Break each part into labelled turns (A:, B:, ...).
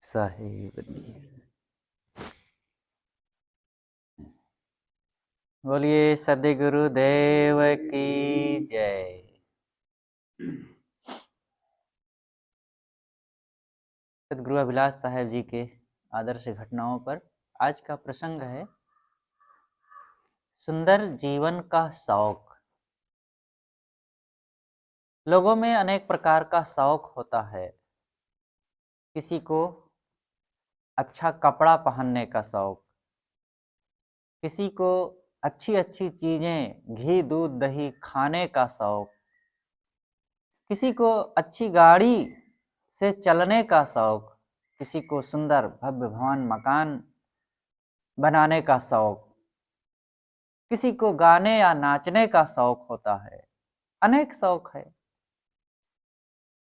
A: साहिब जी। बोलिए सद्गुरु देव की जय। सद्गुरु अभिलाष साहेब जी के आदर्श घटनाओं पर आज का प्रसंग है सुंदर जीवन का शौक। लोगों में अनेक प्रकार का शौक होता है। किसी को अच्छा कपड़ा पहनने का शौक, किसी को अच्छी अच्छी चीजें घी दूध दही खाने का शौक, किसी को अच्छी गाड़ी से चलने का शौक, किसी को सुंदर भव्य भवन मकान बनाने का शौक, किसी को गाने या नाचने का शौक होता है। अनेक शौक है।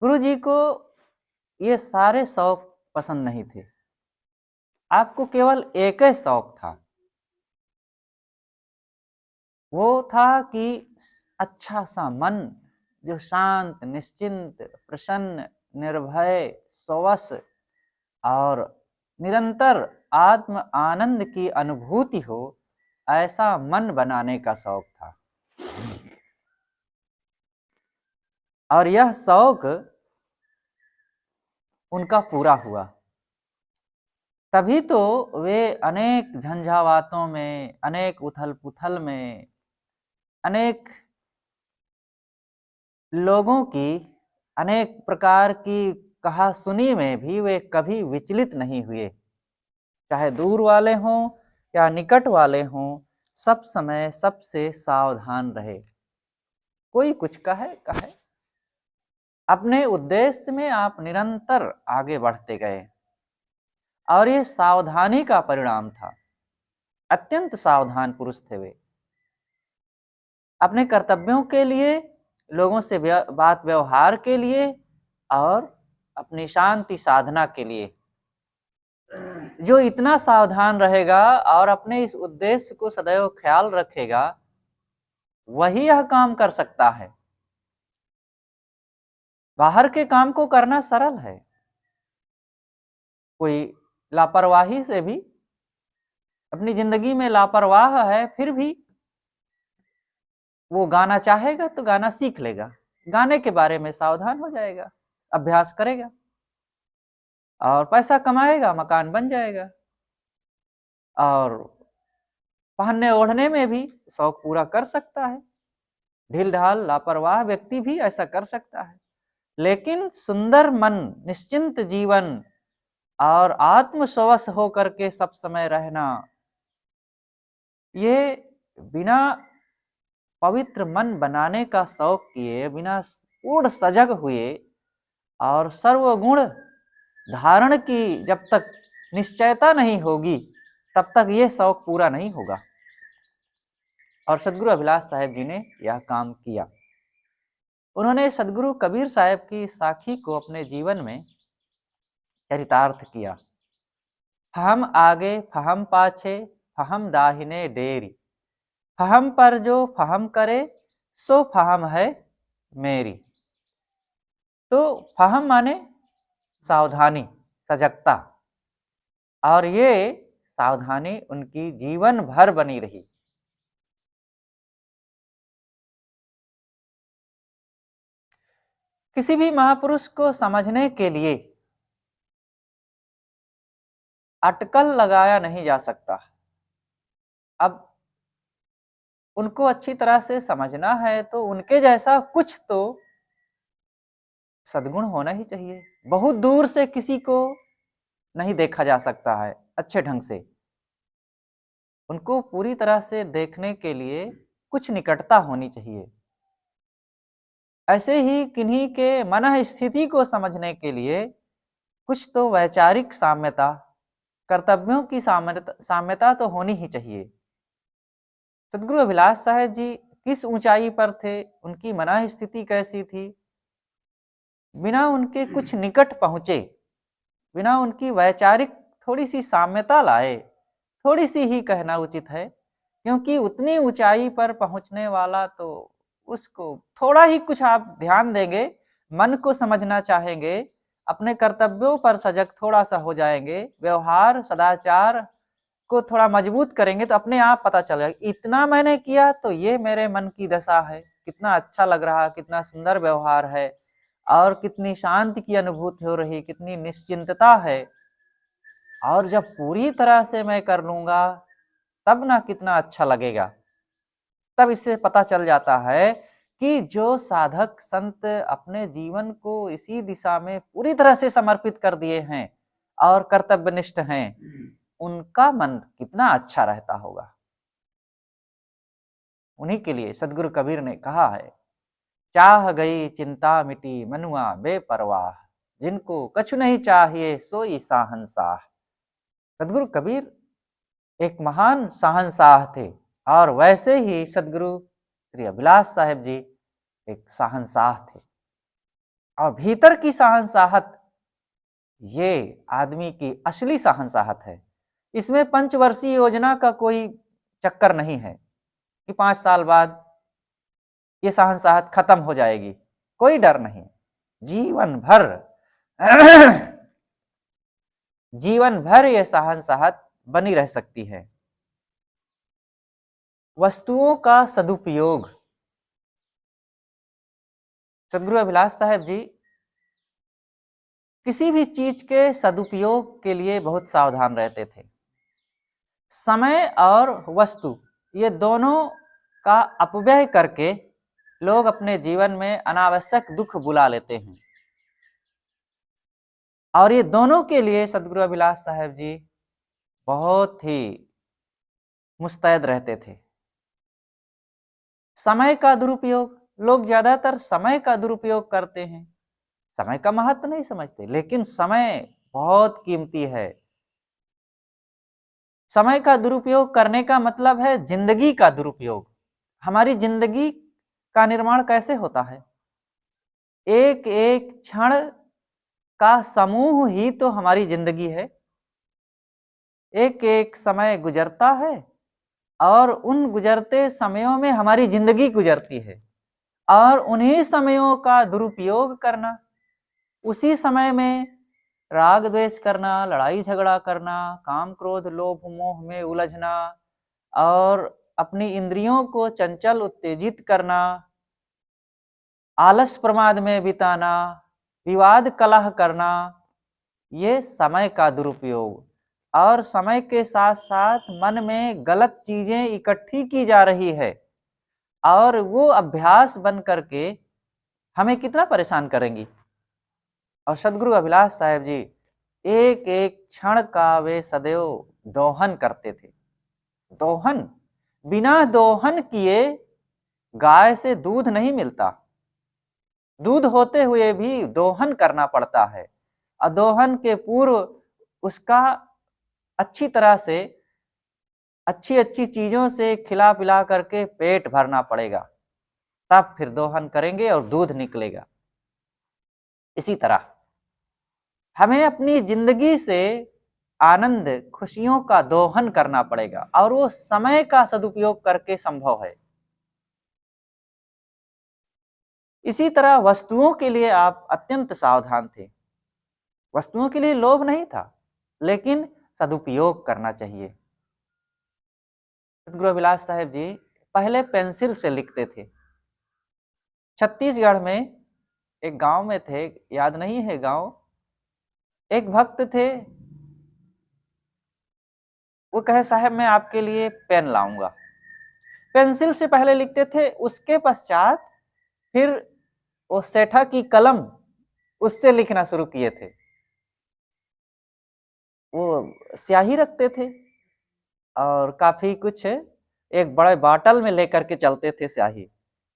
A: गुरुजी को ये सारे शौक पसंद नहीं थे। आपको केवल एक ही शौक था, वो था कि अच्छा सा मन जो शांत निश्चिंत प्रसन्न निर्भय स्वस और निरंतर आत्म आनंद की अनुभूति हो, ऐसा मन बनाने का शौक था। और यह शौक उनका पूरा हुआ, तभी तो वे अनेक झंझावातों में, अनेक उथल पुथल में, अनेक लोगों की अनेक प्रकार की कहा सुनी में भी वे कभी विचलित नहीं हुए। चाहे दूर वाले हों या निकट वाले हों, सब समय सबसे सावधान रहे। कोई कुछ कहे कहे, अपने उद्देश्य में आप निरंतर आगे बढ़ते गए और ये सावधानी का परिणाम था। अत्यंत सावधान पुरुष थे वे, अपने कर्तव्यों के लिए, लोगों से बात व्यवहार के लिए और अपनी शांति साधना के लिए। जो इतना सावधान रहेगा और अपने इस उद्देश्य को सदैव ख्याल रखेगा, वही यह काम कर सकता है। बाहर के काम को करना सरल है। कोई लापरवाही से भी अपनी जिंदगी में लापरवाह है, फिर भी वो गाना चाहेगा तो गाना सीख लेगा, गाने के बारे में सावधान हो जाएगा, अभ्यास करेगा और पैसा कमाएगा, मकान बन जाएगा। और पहनने ओढ़ने में भी शौक पूरा कर सकता है। ढील ढाल लापरवाह व्यक्ति भी ऐसा कर सकता है। लेकिन सुंदर मन, निश्चिंत जीवन और आत्मस्वश होकर के सब समय रहना, ये बिना पवित्र मन बनाने का शौक किए, बिना पूर्ण सजग हुए और सर्वगुण धारण की जब तक निश्चयता नहीं होगी, तब तक ये शौक पूरा नहीं होगा। और सदगुरु अभिलाष साहेब जी ने यह काम किया। उन्होंने सदगुरु कबीर साहब की साखी को अपने जीवन में चरितार्थ किया। फहम आगे फहम पाछे, फहम दाहिने डेरी, फहम पर जो फहम करे, सो फहम है मेरी। तो फहम माने सावधानी, सजगता, और ये सावधानी उनकी जीवन भर बनी रही। किसी भी महापुरुष को समझने के लिए अटकल लगाया नहीं जा सकता। अब उनको अच्छी तरह से समझना है तो उनके जैसा कुछ तो सद्गुण होना ही चाहिए। बहुत दूर से किसी को नहीं देखा जा सकता है अच्छे ढंग से। उनको पूरी तरह से देखने के लिए कुछ निकटता होनी चाहिए। ऐसे ही किन्हीं के मन स्थिति को समझने के लिए कुछ तो वैचारिक साम्यता, कर्तव्यों की साम्यता तो होनी ही चाहिए। सदगुरु अभिलाष साहेब जी किस ऊंचाई पर थे, उनकी मन स्थिति कैसी थी, बिना उनके कुछ निकट पहुंचे, बिना उनकी वैचारिक थोड़ी सी साम्यता लाए, थोड़ी सी ही कहना उचित है, क्योंकि उतनी ऊंचाई पर पहुंचने वाला तो उसको थोड़ा ही कुछ आप ध्यान देंगे, मन को समझना चाहेंगे अपने कर्तव्यों पर सजग थोड़ा सा हो जाएंगे, व्यवहार सदाचार को थोड़ा मजबूत करेंगे, तो अपने आप पता चल जाएगा इतना मैंने किया तो ये मेरे मन की दशा है, कितना अच्छा लग रहा, कितना सुंदर व्यवहार है और कितनी शांति की अनुभूति हो रही, कितनी निश्चिंतता है। और जब पूरी तरह से मैं कर लूंगा तब ना कितना अच्छा लगेगा। तब इससे पता चल जाता है कि जो साधक संत अपने जीवन को इसी दिशा में पूरी तरह से समर्पित कर दिए हैं और कर्तव्यनिष्ठ हैं, उनका मन कितना अच्छा रहता होगा। उन्हीं के लिए सदगुरु कबीर ने कहा है, चाह गई चिंता मिटी मनुआ बेपरवाह, जिनको कछु नहीं चाहिए सोई साहंसाह। सदगुरु कबीर एक महान शहंशाह थे और वैसे ही सदगुरु श्री अभिलाष साहेब जी एक शहंशाह थे। और भीतर की शहंशाहत ये आदमी की असली शहंशाहत है। इसमें पंचवर्षीय योजना का कोई चक्कर नहीं है कि 5 साल बाद ये शहंशाहत खत्म हो जाएगी, कोई डर नहीं। जीवन भर जीवन भर ये शहंशाहत बनी रह सकती है। वस्तुओं का सदुपयोग। सदगुरु अभिलाष साहेब जी किसी भी चीज के सदुपयोग के लिए बहुत सावधान रहते थे। समय और वस्तु ये दोनों का अपव्यय करके लोग अपने जीवन में अनावश्यक दुख बुला लेते हैं, और ये दोनों के लिए सदगुरु अभिलाष साहेब जी बहुत ही मुस्तैद रहते थे। समय का दुरुपयोग, लोग ज्यादातर समय का दुरुपयोग करते हैं, समय का महत्व नहीं समझते, लेकिन समय बहुत कीमती है। समय का दुरुपयोग करने का मतलब है जिंदगी का दुरुपयोग। हमारी जिंदगी का निर्माण कैसे होता है? एक एक क्षण का समूह ही तो हमारी जिंदगी है। एक एक समय गुजरता है और उन गुजरते समयों में हमारी जिंदगी गुजरती है, और उन्हीं समयों का दुरुपयोग करना, उसी समय में राग द्वेष करना, लड़ाई झगड़ा करना, काम क्रोध लोभ मोह में उलझना और अपनी इंद्रियों को चंचल उत्तेजित करना, आलस प्रमाद में बिताना, विवाद कलह करना, ये समय का दुरुपयोग। और समय के साथ साथ मन में गलत चीजें इकट्ठी की जा रही है और वो अभ्यास बन करके हमें कितना परेशान करेंगी। और सदगुरु अभिलाष साहेब जी एक एक क्षण का वे सदैव दोहन करते थे। दोहन, बिना दोहन किए गाय से दूध नहीं मिलता। दूध होते हुए भी दोहन करना पड़ता है, और दोहन के पूर्व उसका अच्छी तरह से अच्छी अच्छी चीजों से खिला पिला करके पेट भरना पड़ेगा, तब फिर दोहन करेंगे और दूध निकलेगा। इसी तरह हमें अपनी जिंदगी से आनंद खुशियों का दोहन करना पड़ेगा, और वो समय का सदुपयोग करके संभव है। इसी तरह वस्तुओं के लिए आप अत्यंत सावधान थे। वस्तुओं के लिए लोभ नहीं था, लेकिन सदुपयोग करना चाहिए। सदगुरु अभिलाष साहेब जी पहले पेंसिल से लिखते थे। छत्तीसगढ़ में एक गांव में थे, याद नहीं है गांव, एक भक्त थे, वो कहे साहब मैं आपके लिए पेन लाऊंगा। पेंसिल से पहले लिखते थे, उसके पश्चात फिर वो सेठा की कलम उससे लिखना शुरू किए थे। वो स्याही रखते थे और काफी कुछ एक बड़े बाटल में लेकर के चलते थे स्याही,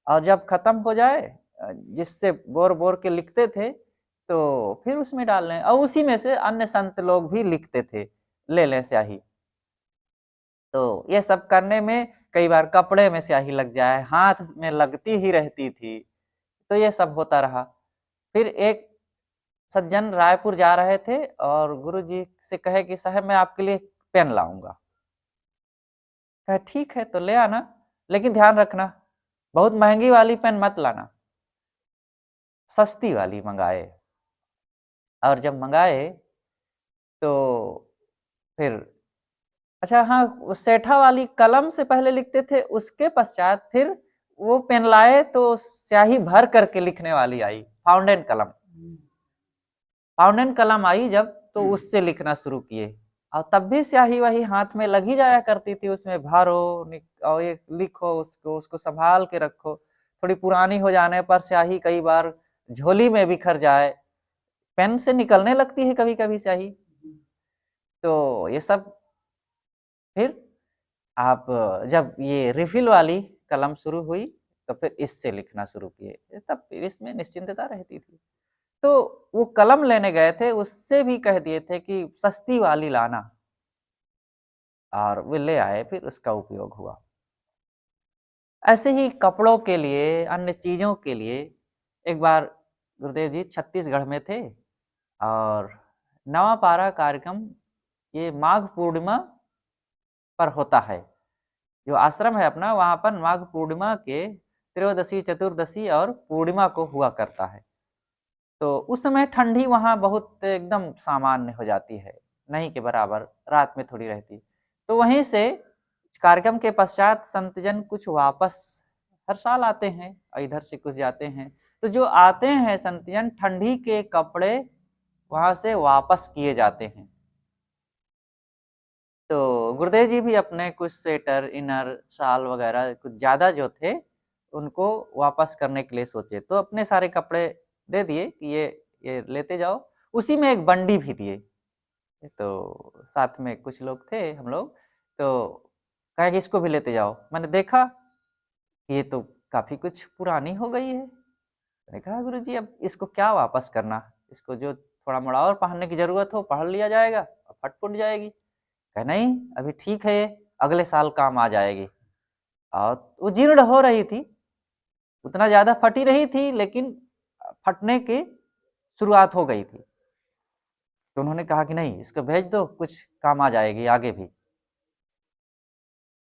A: और जब खत्म हो जाए जिससे बोर बोर के लिखते थे तो फिर उसमें डाल लें, और उसी में से अन्य संत लोग भी लिखते थे, ले लें स्याही। तो ये सब करने में कई बार कपड़े में स्याही लग जाए, हाथ में लगती ही रहती थी, तो ये सब होता रहा। फिर एक सज्जन रायपुर जा रहे थे और गुरुजी से कहे कि साहब मैं आपके लिए पेन लाऊंगा। कहे ठीक है तो ले आना, लेकिन ध्यान रखना बहुत महंगी वाली पेन मत लाना, सस्ती वाली मंगाए। और जब मंगाए तो फिर अच्छा हाँ, वो सेठा वाली कलम से पहले लिखते थे, उसके पश्चात फिर वो पेन लाए तो स्याही भर करके लिखने वाली आई, फाउंटेन कलम। फाउंटेन कलम आई जब, तो उससे लिखना शुरू किए, और तब भी स्याही वही हाथ में लगी जाया करती थी, उसमें भरो और ये लिखो, उसको उसको संभाल के रखो। थोड़ी पुरानी हो जाने पर स्याही कई बार झोली में बिखर जाए, पेन से निकलने लगती है कभी कभी स्याही। तो ये सब फिर आप जब ये रिफिल वाली कलम शुरू हुई तो फिर इससे लिखना शुरू किए, तब फिर इसमें निश्चिंतता रहती थी। तो वो कलम लेने गए थे, उससे भी कह दिए थे कि सस्ती वाली लाना, और वे ले आए, फिर उसका उपयोग हुआ। ऐसे ही कपड़ों के लिए, अन्य चीज़ों के लिए एक बार गुरुदेव जी छत्तीसगढ़ में थे, और नवापारा कार्यक्रम ये माघ पूर्णिमा पर होता है। जो आश्रम है अपना, वहाँ पर माघ पूर्णिमा के त्रयोदशी, चतुर्दशी और पूर्णिमा को हुआ करता है। तो उस समय ठंडी वहाँ बहुत एकदम सामान्य हो जाती है, नहीं के बराबर, रात में थोड़ी रहती। तो वहीं से कार्यक्रम के पश्चात संतजन कुछ वापस हर साल आते हैं और इधर से कुछ जाते हैं। तो जो आते हैं संतजन, ठंडी के कपड़े वहाँ से वापस किए जाते हैं। तो गुरुदेव जी भी अपने कुछ स्वेटर, इनर, शाल वगैरह कुछ ज़्यादा जो थे, उनको वापस करने के लिए सोचे। तो अपने सारे कपड़े दे दिए कि ये लेते जाओ। उसी में एक बंडी भी दिए। तो साथ में कुछ लोग थे हम लोग, तो कहा कि इसको भी लेते जाओ। मैंने देखा कि ये तो काफ़ी कुछ पुरानी हो गई है। मैंने कहा गुरुजी अब इसको क्या वापस करना? इसको जो थोड़ा-मोड़ा और पहनने की ज़रूरत हो पहन लिया जाएगा और फट-फुट जाएगी। कहा नहीं, अभी ठीक है ये, अगले साल काम आ जाएगी। और वो जीर्ण हो रही थी, उतना ज़्यादा फटी रही थी, लेकिन फटने की शुरुआत हो गई थी। तो उन्होंने कहा कि नहीं, इसको भेज दो, कुछ काम आ जाएगी आगे भी।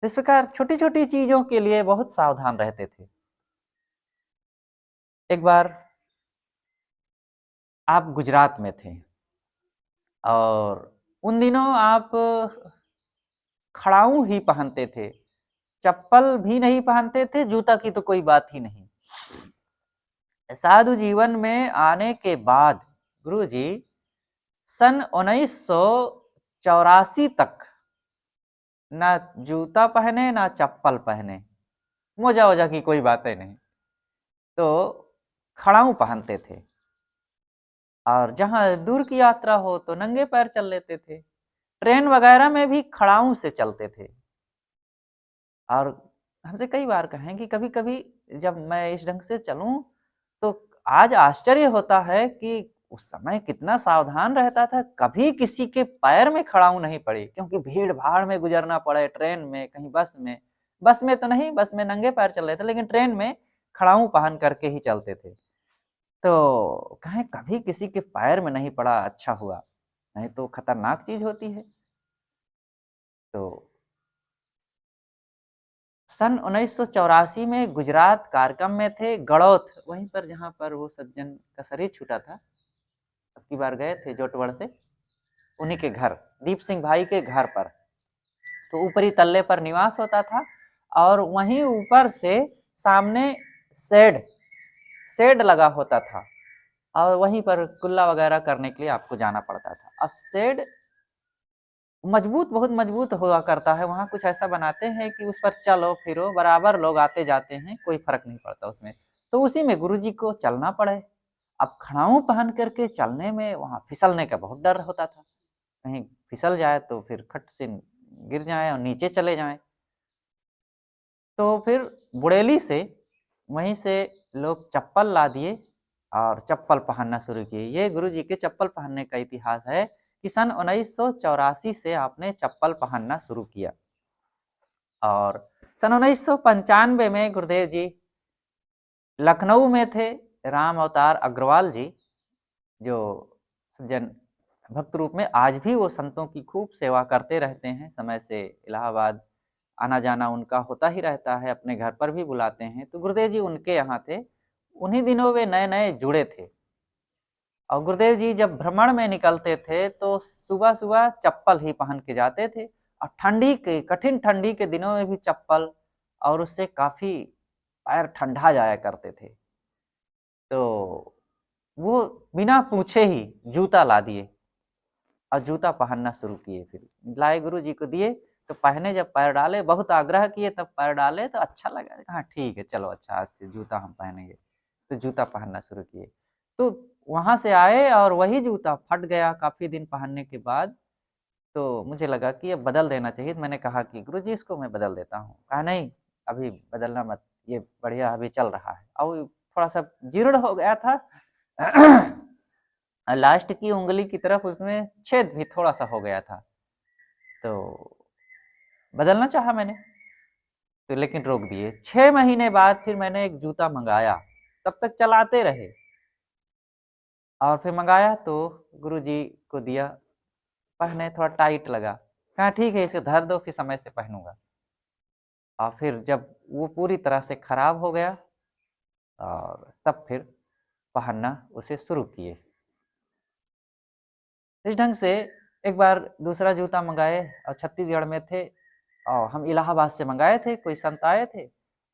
A: इस प्रकार छोटी-छोटी चीज़ों के लिए बहुत सावधान रहते थे। एक बार आप गुजरात में थे, और उन दिनों आप खड़ाऊँ ही पहनते थे, चप्पल भी नहीं पहनते थे, जूता की तो कोई बात ही नहीं। साधु जीवन में आने के बाद गुरुजी सन 1984 तक ना जूता पहने, ना चप्पल पहने, मोजा-वोजा की कोई बातें नहीं। तो खड़ाऊँ पहनते थे, और जहाँ दूर की यात्रा हो तो नंगे पैर चल लेते थे। ट्रेन वगैरह में भी खड़ाऊँ से चलते थे। और हमसे कई बार कहें कि कभी-कभी जब मैं इस ढंग से चलूँ, तो आज आश्चर्य होता है कि उस समय कितना सावधान रहता था, कभी किसी के पैर में खड़ाऊँ नहीं पड़ी, क्योंकि भीड़-भाड़ में गुज़रना पड़े, ट्रेन में, कहीं बस में। बस में तो नहीं, बस में नंगे पैर चल रहे थे, लेकिन ट्रेन में खड़ाऊँ पहन करके ही चलते थे। तो कहें कभी किसी के पैर में नहीं पड़ा, अच्छा हुआ, नहीं तो खतरनाक चीज़ होती है। तो सन 1984 में गुजरात कार्यक्रम में थे, गड़ौथ, वहीं पर जहाँ पर वो सज्जन का शरीर छूटा था। अब की बार गए थे जोटवड़ से, उन्हीं के घर, दीप सिंह भाई के घर पर। तो ऊपरी तल्ले पर निवास होता था, और वहीं ऊपर से सामने शेड शेड लगा होता था, और वहीं पर कुल्ला वगैरह करने के लिए आपको जाना पड़ता था। अब शेड मजबूत, बहुत मजबूत हुआ करता है, वहाँ कुछ ऐसा बनाते हैं कि उस पर चलो-फिरो, बराबर लोग आते-जाते हैं, कोई फ़र्क नहीं पड़ता उसमें। तो उसी में गुरुजी को चलना पड़े। अब खड़ाऊँ पहन कर के चलने में वहाँ फिसलने का बहुत डर होता था। कहीं फिसल जाए तो फिर खट से गिर जाएँ और नीचे चले जाएँ। तो फिर बुड़ेली से, वहीं से लोग चप्पल ला दिए और चप्पल पहनना शुरू किए। ये गुरुजी के चप्पल पहनने का इतिहास है कि सन 1984 से आपने चप्पल पहनना शुरू किया। और सन 1995 में गुरुदेव जी लखनऊ में थे, राम अवतार अग्रवाल जी, जो सज्जन भक्त रूप में आज भी वो संतों की खूब सेवा करते रहते हैं, समय से इलाहाबाद आना-जाना उनका होता ही रहता है, अपने घर पर भी बुलाते हैं। तो गुरुदेव जी उनके यहाँ थे, उन्हीं दिनों वे नए-नए जुड़े थे। और गुरुदेव जी जब भ्रमण में निकलते थे तो सुबह सुबह चप्पल ही पहन के जाते थे, और ठंडी के कठिन ठंडी के दिनों में भी चप्पल, और उससे काफी पैर ठंडा जाया करते थे। तो वो बिना पूछे ही जूता ला दिए और जूता पहनना शुरू किए। फिर लाए गुरु जी को दिए, तो पहने, जब पैर डाले, बहुत आग्रह किए तब पैर डाले तो अच्छा लगा। हाँ ठीक है, चलो अच्छा, आज से जूता हम पहनेंगे। तो जूता पहनना शुरू किए। तो वहां से आए और वही जूता फट गया काफी दिन पहनने के बाद। तो मुझे लगा कि अब बदल देना चाहिए। तो मैंने कहा कि गुरु जी इसको मैं बदल देता हूँ। कहा नहीं, अभी बदलना मत, ये बढ़िया अभी चल रहा है। और थोड़ा सा जीर्ण हो गया था लास्ट की उंगली की तरफ उसमें छेद भी थोड़ा सा हो गया था। तो बदलना चाहा मैंने, तो लेकिन रोक दिए। 6 महीने बाद फिर मैंने एक जूता मंगाया, तब तक चलाते रहे। और फिर मंगाया तो गुरुजी को दिया, पहने, थोड़ा टाइट लगा। कहा ठीक है, इसे धर दो, फिर समय से पहनूंगा। और फिर जब वो पूरी तरह से खराब हो गया, और तब फिर पहनना उसे शुरू किए। इस ढंग से एक बार दूसरा जूता मंगाए, और छत्तीसगढ़ में थे, और हम इलाहाबाद से मंगाए थे, कोई संत आए थे,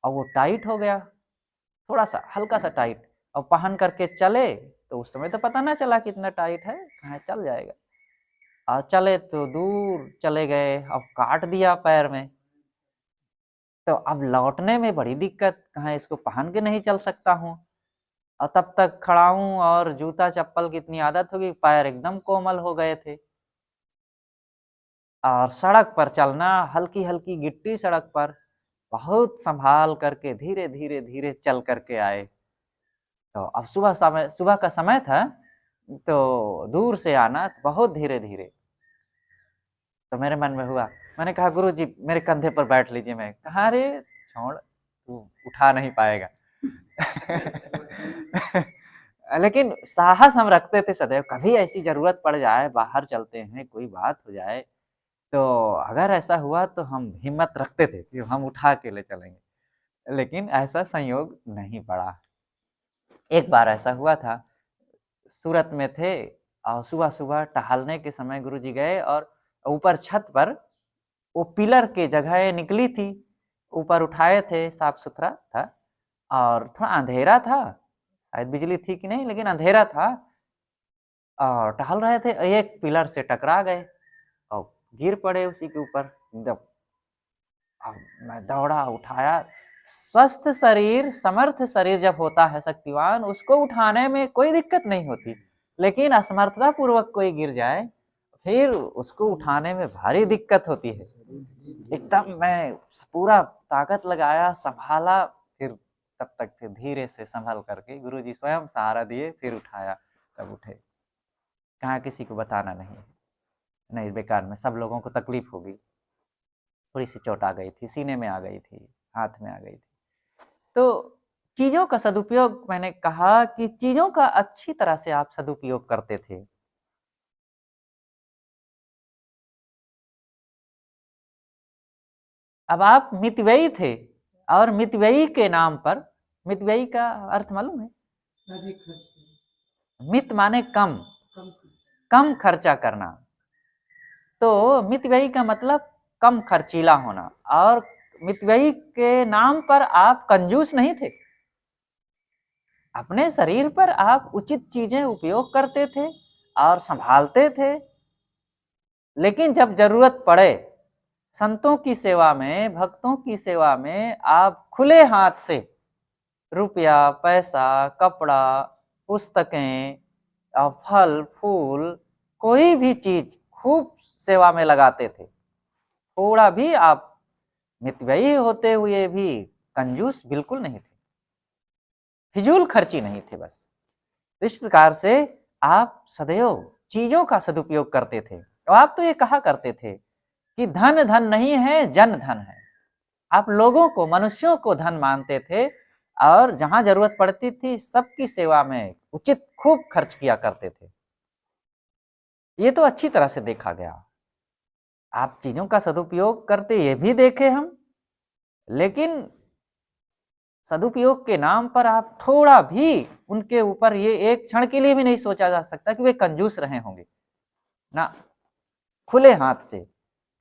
A: और वो टाइट हो गया, थोड़ा सा हल्का सा टाइट। और पहन करके चले तो उस समय तो पता ना चला कितना टाइट है, कहाँ चल जाएगा। और चले तो दूर चले गए, अब काट दिया पैर में। तो अब लौटने में बड़ी दिक्कत, कहाँ इसको पहन के नहीं चल सकता हूँ। और तब तक खड़ा हूँ और जूता चप्पल की इतनी आदत हो गई, पैर एकदम कोमल हो गए थे। और सड़क पर चलना, हल्की हल्की गिट्टी सड़क पर, बहुत संभाल करके धीरे धीरे धीरे चल करके आए। तो अब सुबह का समय था, तो दूर से आना, बहुत धीरे धीरे। तो मेरे मन में हुआ, मैंने कहा गुरु जी मेरे कंधे पर बैठ लीजिए। मैं कहा रे छोड़, तू उठा नहीं पाएगा लेकिन साहस हम रखते थे सदैव, कभी ऐसी जरूरत पड़ जाए, बाहर चलते हैं, कोई बात हो जाए, तो अगर ऐसा हुआ तो हम हिम्मत रखते थे कि हम उठा के ले चलेंगे। लेकिन ऐसा संयोग नहीं पड़ा। एक बार ऐसा हुआ था, सूरत में थे, और सुबह सुबह टहलने के समय गुरुजी गए, और ऊपर छत पर वो पिलर की जगह निकली थी, ऊपर उठाए थे, साफ सुथरा था, और थोड़ा अंधेरा था, शायद बिजली थी कि नहीं, लेकिन अंधेरा था। और टहल रहे थे, एक पिलर से टकरा गए और गिर पड़े उसी के ऊपर एकदम। अब मैं दौड़ा, उठाया। स्वस्थ शरीर, समर्थ शरीर जब होता है शक्तिवान, उसको उठाने में कोई दिक्कत नहीं होती। लेकिन असमर्थता पूर्वक कोई गिर जाए, फिर उसको उठाने में भारी दिक्कत होती है। एकदम मैं पूरा ताकत लगाया, संभाला, फिर तब तक फिर धीरे से संभल करके गुरुजी स्वयं सहारा दिए, फिर उठाया, तब उठे। कहाँ किसी को बताना नहीं, नहीं बेकार में सब लोगों को तकलीफ होगी। थोड़ी सी चोट आ गई थी, सीने में आ गई थी, हाथ में आ गई थी। तो चीजों का सदुपयोग, मैंने कहा कि चीजों का अच्छी तरह से आप सदुपयोग करते थे। अब आप मितव्ययी थे, और मितव्ययी के नाम पर, मितव्ययी का अर्थ मालूम है? मित माने कम, कम खर्चा करना। तो मितव्ययी का मतलब कम खर्चीला होना, और मितव्ययी के नाम पर आप कंजूस नहीं थे। अपने शरीर पर आप उचित चीजें उपयोग करते थे और संभालते थे। लेकिन जब जरूरत पड़े, संतों की सेवा में, भक्तों की सेवा में, आप खुले हाथ से रुपया, पैसा, कपड़ा, पुस्तकें, फल फूल, कोई भी चीज खूब सेवा में लगाते थे। थोड़ा भी आप मितव्ययी होते हुए भी कंजूस बिल्कुल नहीं थे, फिजूल खर्ची नहीं थे। बस इस प्रकार से आप सदैव चीजों का सदुपयोग करते थे। और आप तो ये कहा करते थे कि धन धन नहीं है, जन धन है। आप लोगों को, मनुष्यों को धन मानते थे, और जहां जरूरत पड़ती थी सबकी सेवा में उचित खूब खर्च किया करते थे। ये तो अच्छी तरह से देखा गया। आप चीजों का सदुपयोग करते ये भी देखे हम, लेकिन सदुपयोग के नाम पर आप थोड़ा भी उनके ऊपर ये एक क्षण के लिए भी नहीं सोचा जा सकता कि वे कंजूस रहे होंगे ना। खुले हाथ से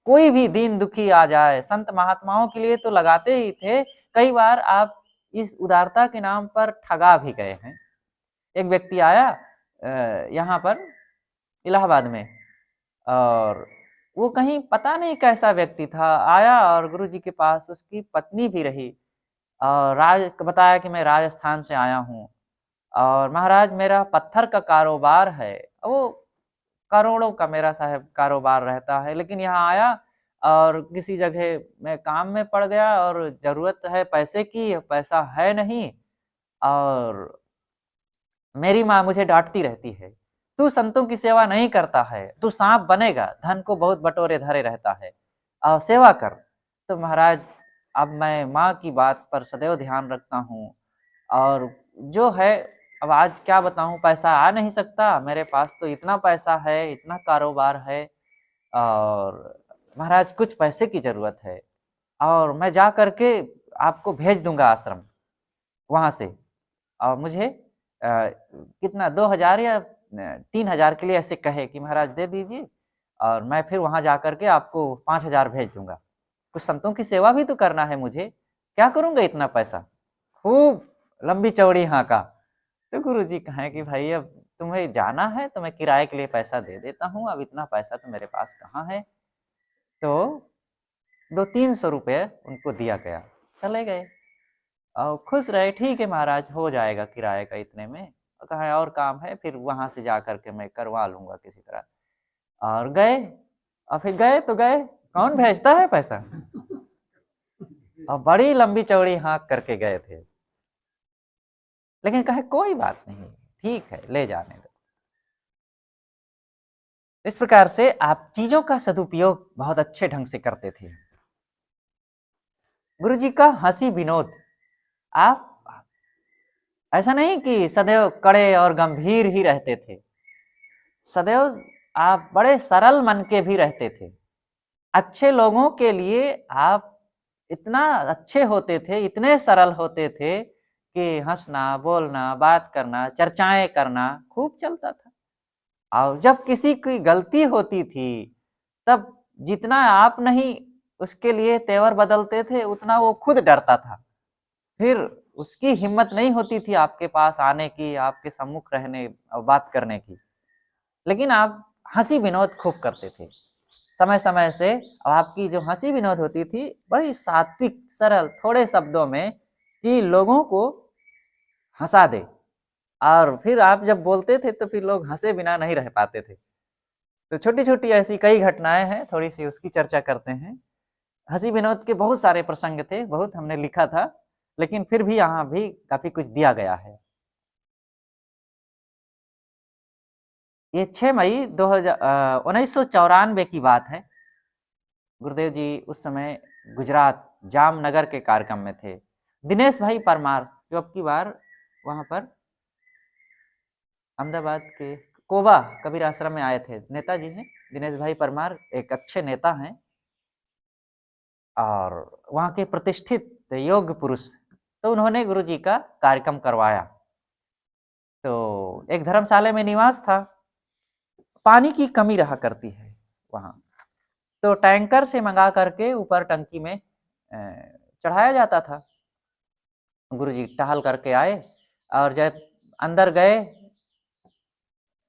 A: कोई भी दीन दुखी आ जाए, संत महात्माओं के लिए तो लगाते ही थे। कई बार आप इस उदारता के नाम पर ठगा भी गए हैं। एक व्यक्ति आया यहाँ पर इलाहाबाद में, और वो कहीं पता नहीं कैसा व्यक्ति था, आया और गुरुजी के पास उसकी पत्नी भी रही और बताया कि मैं राजस्थान से आया हूँ और महाराज मेरा पत्थर का कारोबार है। वो करोड़ों का मेरा साहब कारोबार रहता है, लेकिन यहाँ आया और किसी जगह मैं काम में पड़ गया और ज़रूरत है पैसे की, पैसा है नहीं, और मेरी माँ मुझे डाँटती रहती है, "तू संतों की सेवा नहीं करता है, तू साँप बनेगा, धन को बहुत बटोरे धरे रहता है, सेवा कर।" तो महाराज अब मैं माँ की बात पर सदैव ध्यान रखता हूँ, और जो है अब आज क्या बताऊँ, पैसा आ नहीं सकता, मेरे पास तो इतना पैसा है, इतना कारोबार है, और महाराज कुछ पैसे की ज़रूरत है और मैं जा कर के आपको भेज दूँगा आश्रम, वहाँ से। और मुझे कितना 2000 या 3000 के लिए ऐसे कहे कि महाराज दे दीजिए, और मैं फिर वहाँ जा कर के आपको 5000 भेज दूँगा। कुछ संतों की सेवा भी तो करना है मुझे, क्या करूँगा इतना पैसा? खूब लंबी चौड़ी हाँका। तो गुरुजी कहें कि भाई अब तुम्हें जाना है तो मैं किराए के लिए पैसा दे देता हूँ, अब इतना पैसा तो मेरे पास कहाँ है। तो 200-300 रुपये उनको दिया गया, चले गए और खुश रहे, ठीक है महाराज हो जाएगा किराए का इतने में, और कहा और काम है फिर वहाँ से जा कर के मैं करवा लूँगा किसी तरह। और गए, और फिर गए तो गए, कौन भेजता है पैसा? और बड़ी लंबी चौड़ी हाँक करके गए थे, लेकिन कहे कोई बात नहीं, ठीक है ले जाने दो। इस प्रकार से आप चीजों का सदुपयोग बहुत अच्छे ढंग से करते थे। गुरुजी का हंसी विनोद, आप ऐसा नहीं कि सदैव कड़े और गंभीर ही रहते थे, सदैव आप बड़े सरल मन के भी रहते थे। अच्छे लोगों के लिए आप इतना अच्छे होते थे, इतने सरल होते थे कि हंसना, बोलना, बात करना, चर्चाएं करना खूब चलता था। और जब किसी की गलती होती थी, तब जितना आप नहीं उसके लिए तेवर बदलते थे, उतना वो खुद डरता था। फिर उसकी हिम्मत नहीं होती थी आपके पास आने की, आपके सम्मुख रहने और बात करने की। लेकिन आप हंसी विनोद खूब करते थे समय समय से, और आपकी जो हंसी विनोद होती थी बड़ी सात्विक सरल थोड़े शब्दों में, कि लोगों को हंसा दे। और फिर आप जब बोलते थे तो फिर लोग हंसे बिना नहीं रह पाते थे। तो छोटी छोटी ऐसी कई घटनाएं हैं, थोड़ी सी उसकी चर्चा करते हैं। हंसी विनोद के बहुत सारे प्रसंग थे, बहुत हमने लिखा था, लेकिन फिर भी यहाँ भी काफी कुछ दिया गया है। ये 6 मई 1994 की बात है। गुरुदेव जी उस समय गुजरात जामनगर के कार्यक्रम में थे। दिनेश भाई परमार जो अब की बार वहां पर अहमदाबाद के कोबा कबीर आश्रम में आए थे, नेताजी हैं दिनेश भाई परमार, एक अच्छे नेता हैं और वहाँ के प्रतिष्ठित योग्य पुरुष। तो उन्होंने गुरु जी का कार्यक्रम करवाया। तो एक धर्मशाला में निवास था, पानी की कमी रहा करती है वहाँ, तो टैंकर से मंगा करके ऊपर टंकी में चढ़ाया जाता था। गुरुजी टहल करके आए और जब अंदर गए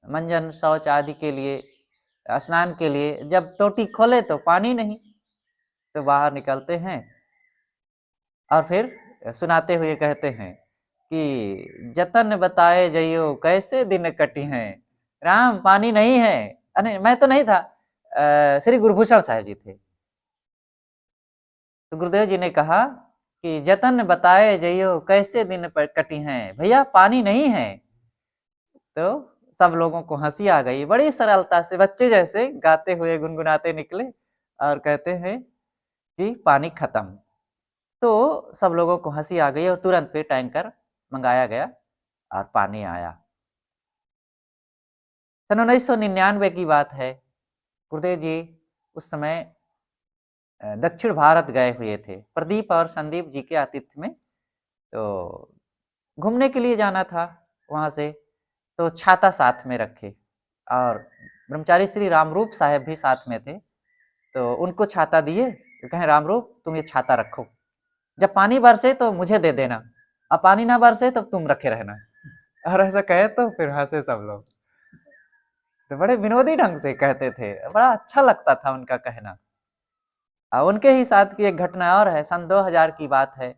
A: मंजन शौच आदि के लिए, स्नान के लिए, जब टोटी खोले तो पानी नहीं, तो बाहर निकलते हैं और फिर सुनाते हुए कहते हैं कि जतन बताए जइयो कैसे दिन कटी हैं, राम पानी नहीं है। अरे मैं तो नहीं था, श्री गुरुभूषण साहब जी थे। तो गुरुदेव जी ने कहा कि जतन बताए जइयो कैसे दिन पर कटी हैं, भैया पानी नहीं है। तो सब लोगों को हंसी आ गई, बड़ी सरलता से बच्चे जैसे गाते हुए गुनगुनाते निकले और कहते हैं कि पानी खत्म। तो सब लोगों को हंसी आ गई और तुरंत पे टैंकर मंगाया गया और पानी आया। सन 1999 की बात है। गुरुदेव जी उस समय दक्षिण भारत गए हुए थे, प्रदीप और संदीप जी के आतिथ्य में तो घूमने के लिए जाना था वहाँ से, तो छाता साथ में रखे और ब्रह्मचारी श्री रामरूप साहब भी साथ में थे, तो उनको छाता दिए, तो कहें रामरूप तुम ये छाता रखो, जब पानी बरसे तो मुझे दे देना, अब पानी ना बरसे तब तुम रखे रहना। और ऐसा कहे तो फिर हंसे सब लोग, तो बड़े विनोदी ढंग से कहते थे, बड़ा अच्छा लगता था उनका कहना। उनके ही साथ की एक घटना और है, सन 2000 की बात है,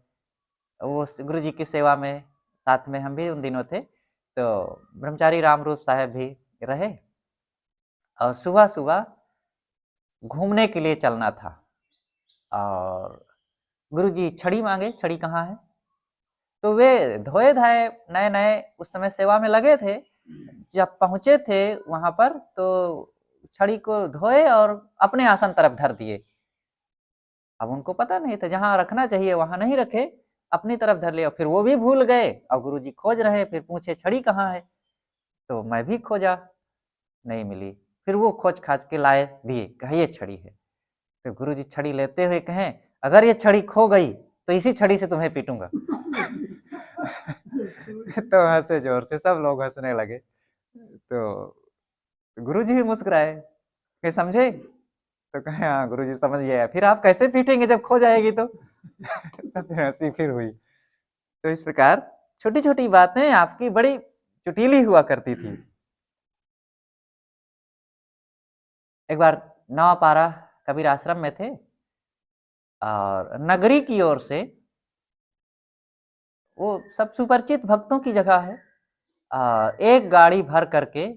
A: वो गुरु जी की सेवा में साथ में हम भी उन दिनों थे, तो ब्रह्मचारी रामरूप साहब भी रहे और सुबह सुबह घूमने के लिए चलना था और गुरु जी छड़ी मांगे, छड़ी कहाँ है, तो वे धोए धाए नए नए उस समय सेवा में लगे थे, जब पहुंचे थे वहां पर तो छड़ी को धोए और अपने आसन तरफ धर दिए। अब उनको पता नहीं था, जहां रखना चाहिए वहां नहीं रखे, अपनी तरफ धर लिया, फिर वो भी भूल गए और गुरुजी खोज रहे, फिर पूछे छड़ी कहाँ है, तो मैं भी खोजा, नहीं मिली, फिर वो खोज खाज के लाए दिए, कहे ये छड़ी है, तो गुरुजी छड़ी लेते हुए कहें अगर ये छड़ी खो गई तो इसी छड़ी से तुम्हें पीटूंगा। तो हंसे जोर से, सब लोग हंसने लगे, तो गुरुजी भी मुस्कुराए, कि समझे, तो कहे हाँ गुरुजी समझ गया, फिर आप कैसे पीटेंगे जब खो जाएगी तो। तो फिर हंसी फिर हुई। तो इस प्रकार छोटी छोटी बातें आपकी बड़ी चुटीली हुआ करती थी। एक बार नवापारा कबीर आश्रम में थे और नगरी की ओर से, वो सब सुपरिचित भक्तों की जगह है, एक गाड़ी भर करके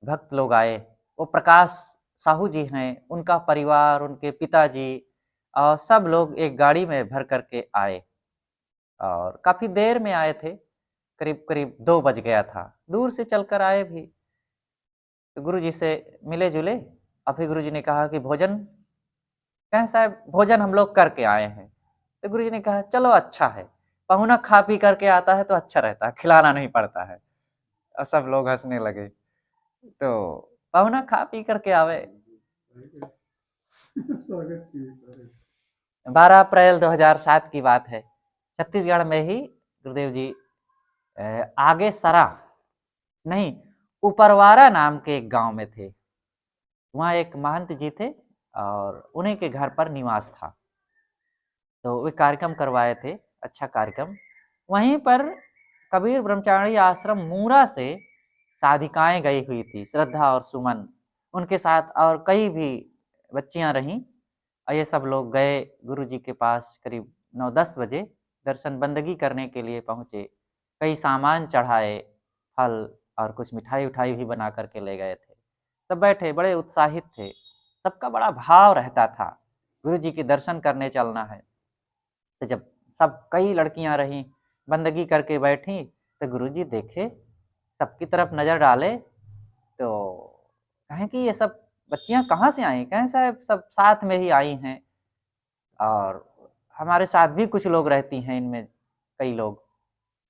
A: भक्त लोग आए। वो प्रकाश साहू जी हैं, उनका परिवार, उनके पिताजी और सब लोग एक गाड़ी में भर करके आए और काफी देर में आए थे, करीब करीब 2 बज गया था, दूर से चलकर आए भी। तो गुरु जी से मिले जुले, और फिर गुरु जी ने कहा कि भोजन, कहें साहब भोजन हम लोग करके आए हैं, तो गुरु जी ने कहा चलो अच्छा है, पहुना खा पी करके आता है तो अच्छा रहता है, खिलाना नहीं पड़ता है। और सब लोग हंसने लगे, तो पहुना खा पी करके आवे। 12 अप्रैल 2007 की बात है, छत्तीसगढ़ में ही गुरुदेव जी आगे सरा नहीं, उपरवारा नाम के एक गांव में थे, वहाँ एक महंत जी थे और उन्हीं के घर पर निवास था, तो वे कार्यक्रम करवाए थे, अच्छा कार्यक्रम। वहीं पर कबीर ब्रह्मचारी आश्रम मूरा से साधिकाएं गई हुई थी, श्रद्धा और सुमन उनके साथ, और कई भी बच्चियां रहीं, और ये सब लोग गए गुरु जी के पास करीब 9-10 बजे, दर्शन बंदगी करने के लिए पहुँचे, कई सामान चढ़ाए, फल और कुछ मिठाई उठाई भी बना करके ले गए थे। सब बैठे बड़े उत्साहित थे, सबका बड़ा भाव रहता था गुरु जी के दर्शन करने चलना है। तो जब सब कई लड़कियां रहीं, बंदगी करके बैठी, तो गुरु जी देखे, सबकी तरफ नज़र डाले, तो कहें कि ये सब बच्चियां कहाँ से आई, कहें साहब सब साथ में ही आई हैं और हमारे साथ भी कुछ लोग रहती हैं इनमें, कई लोग।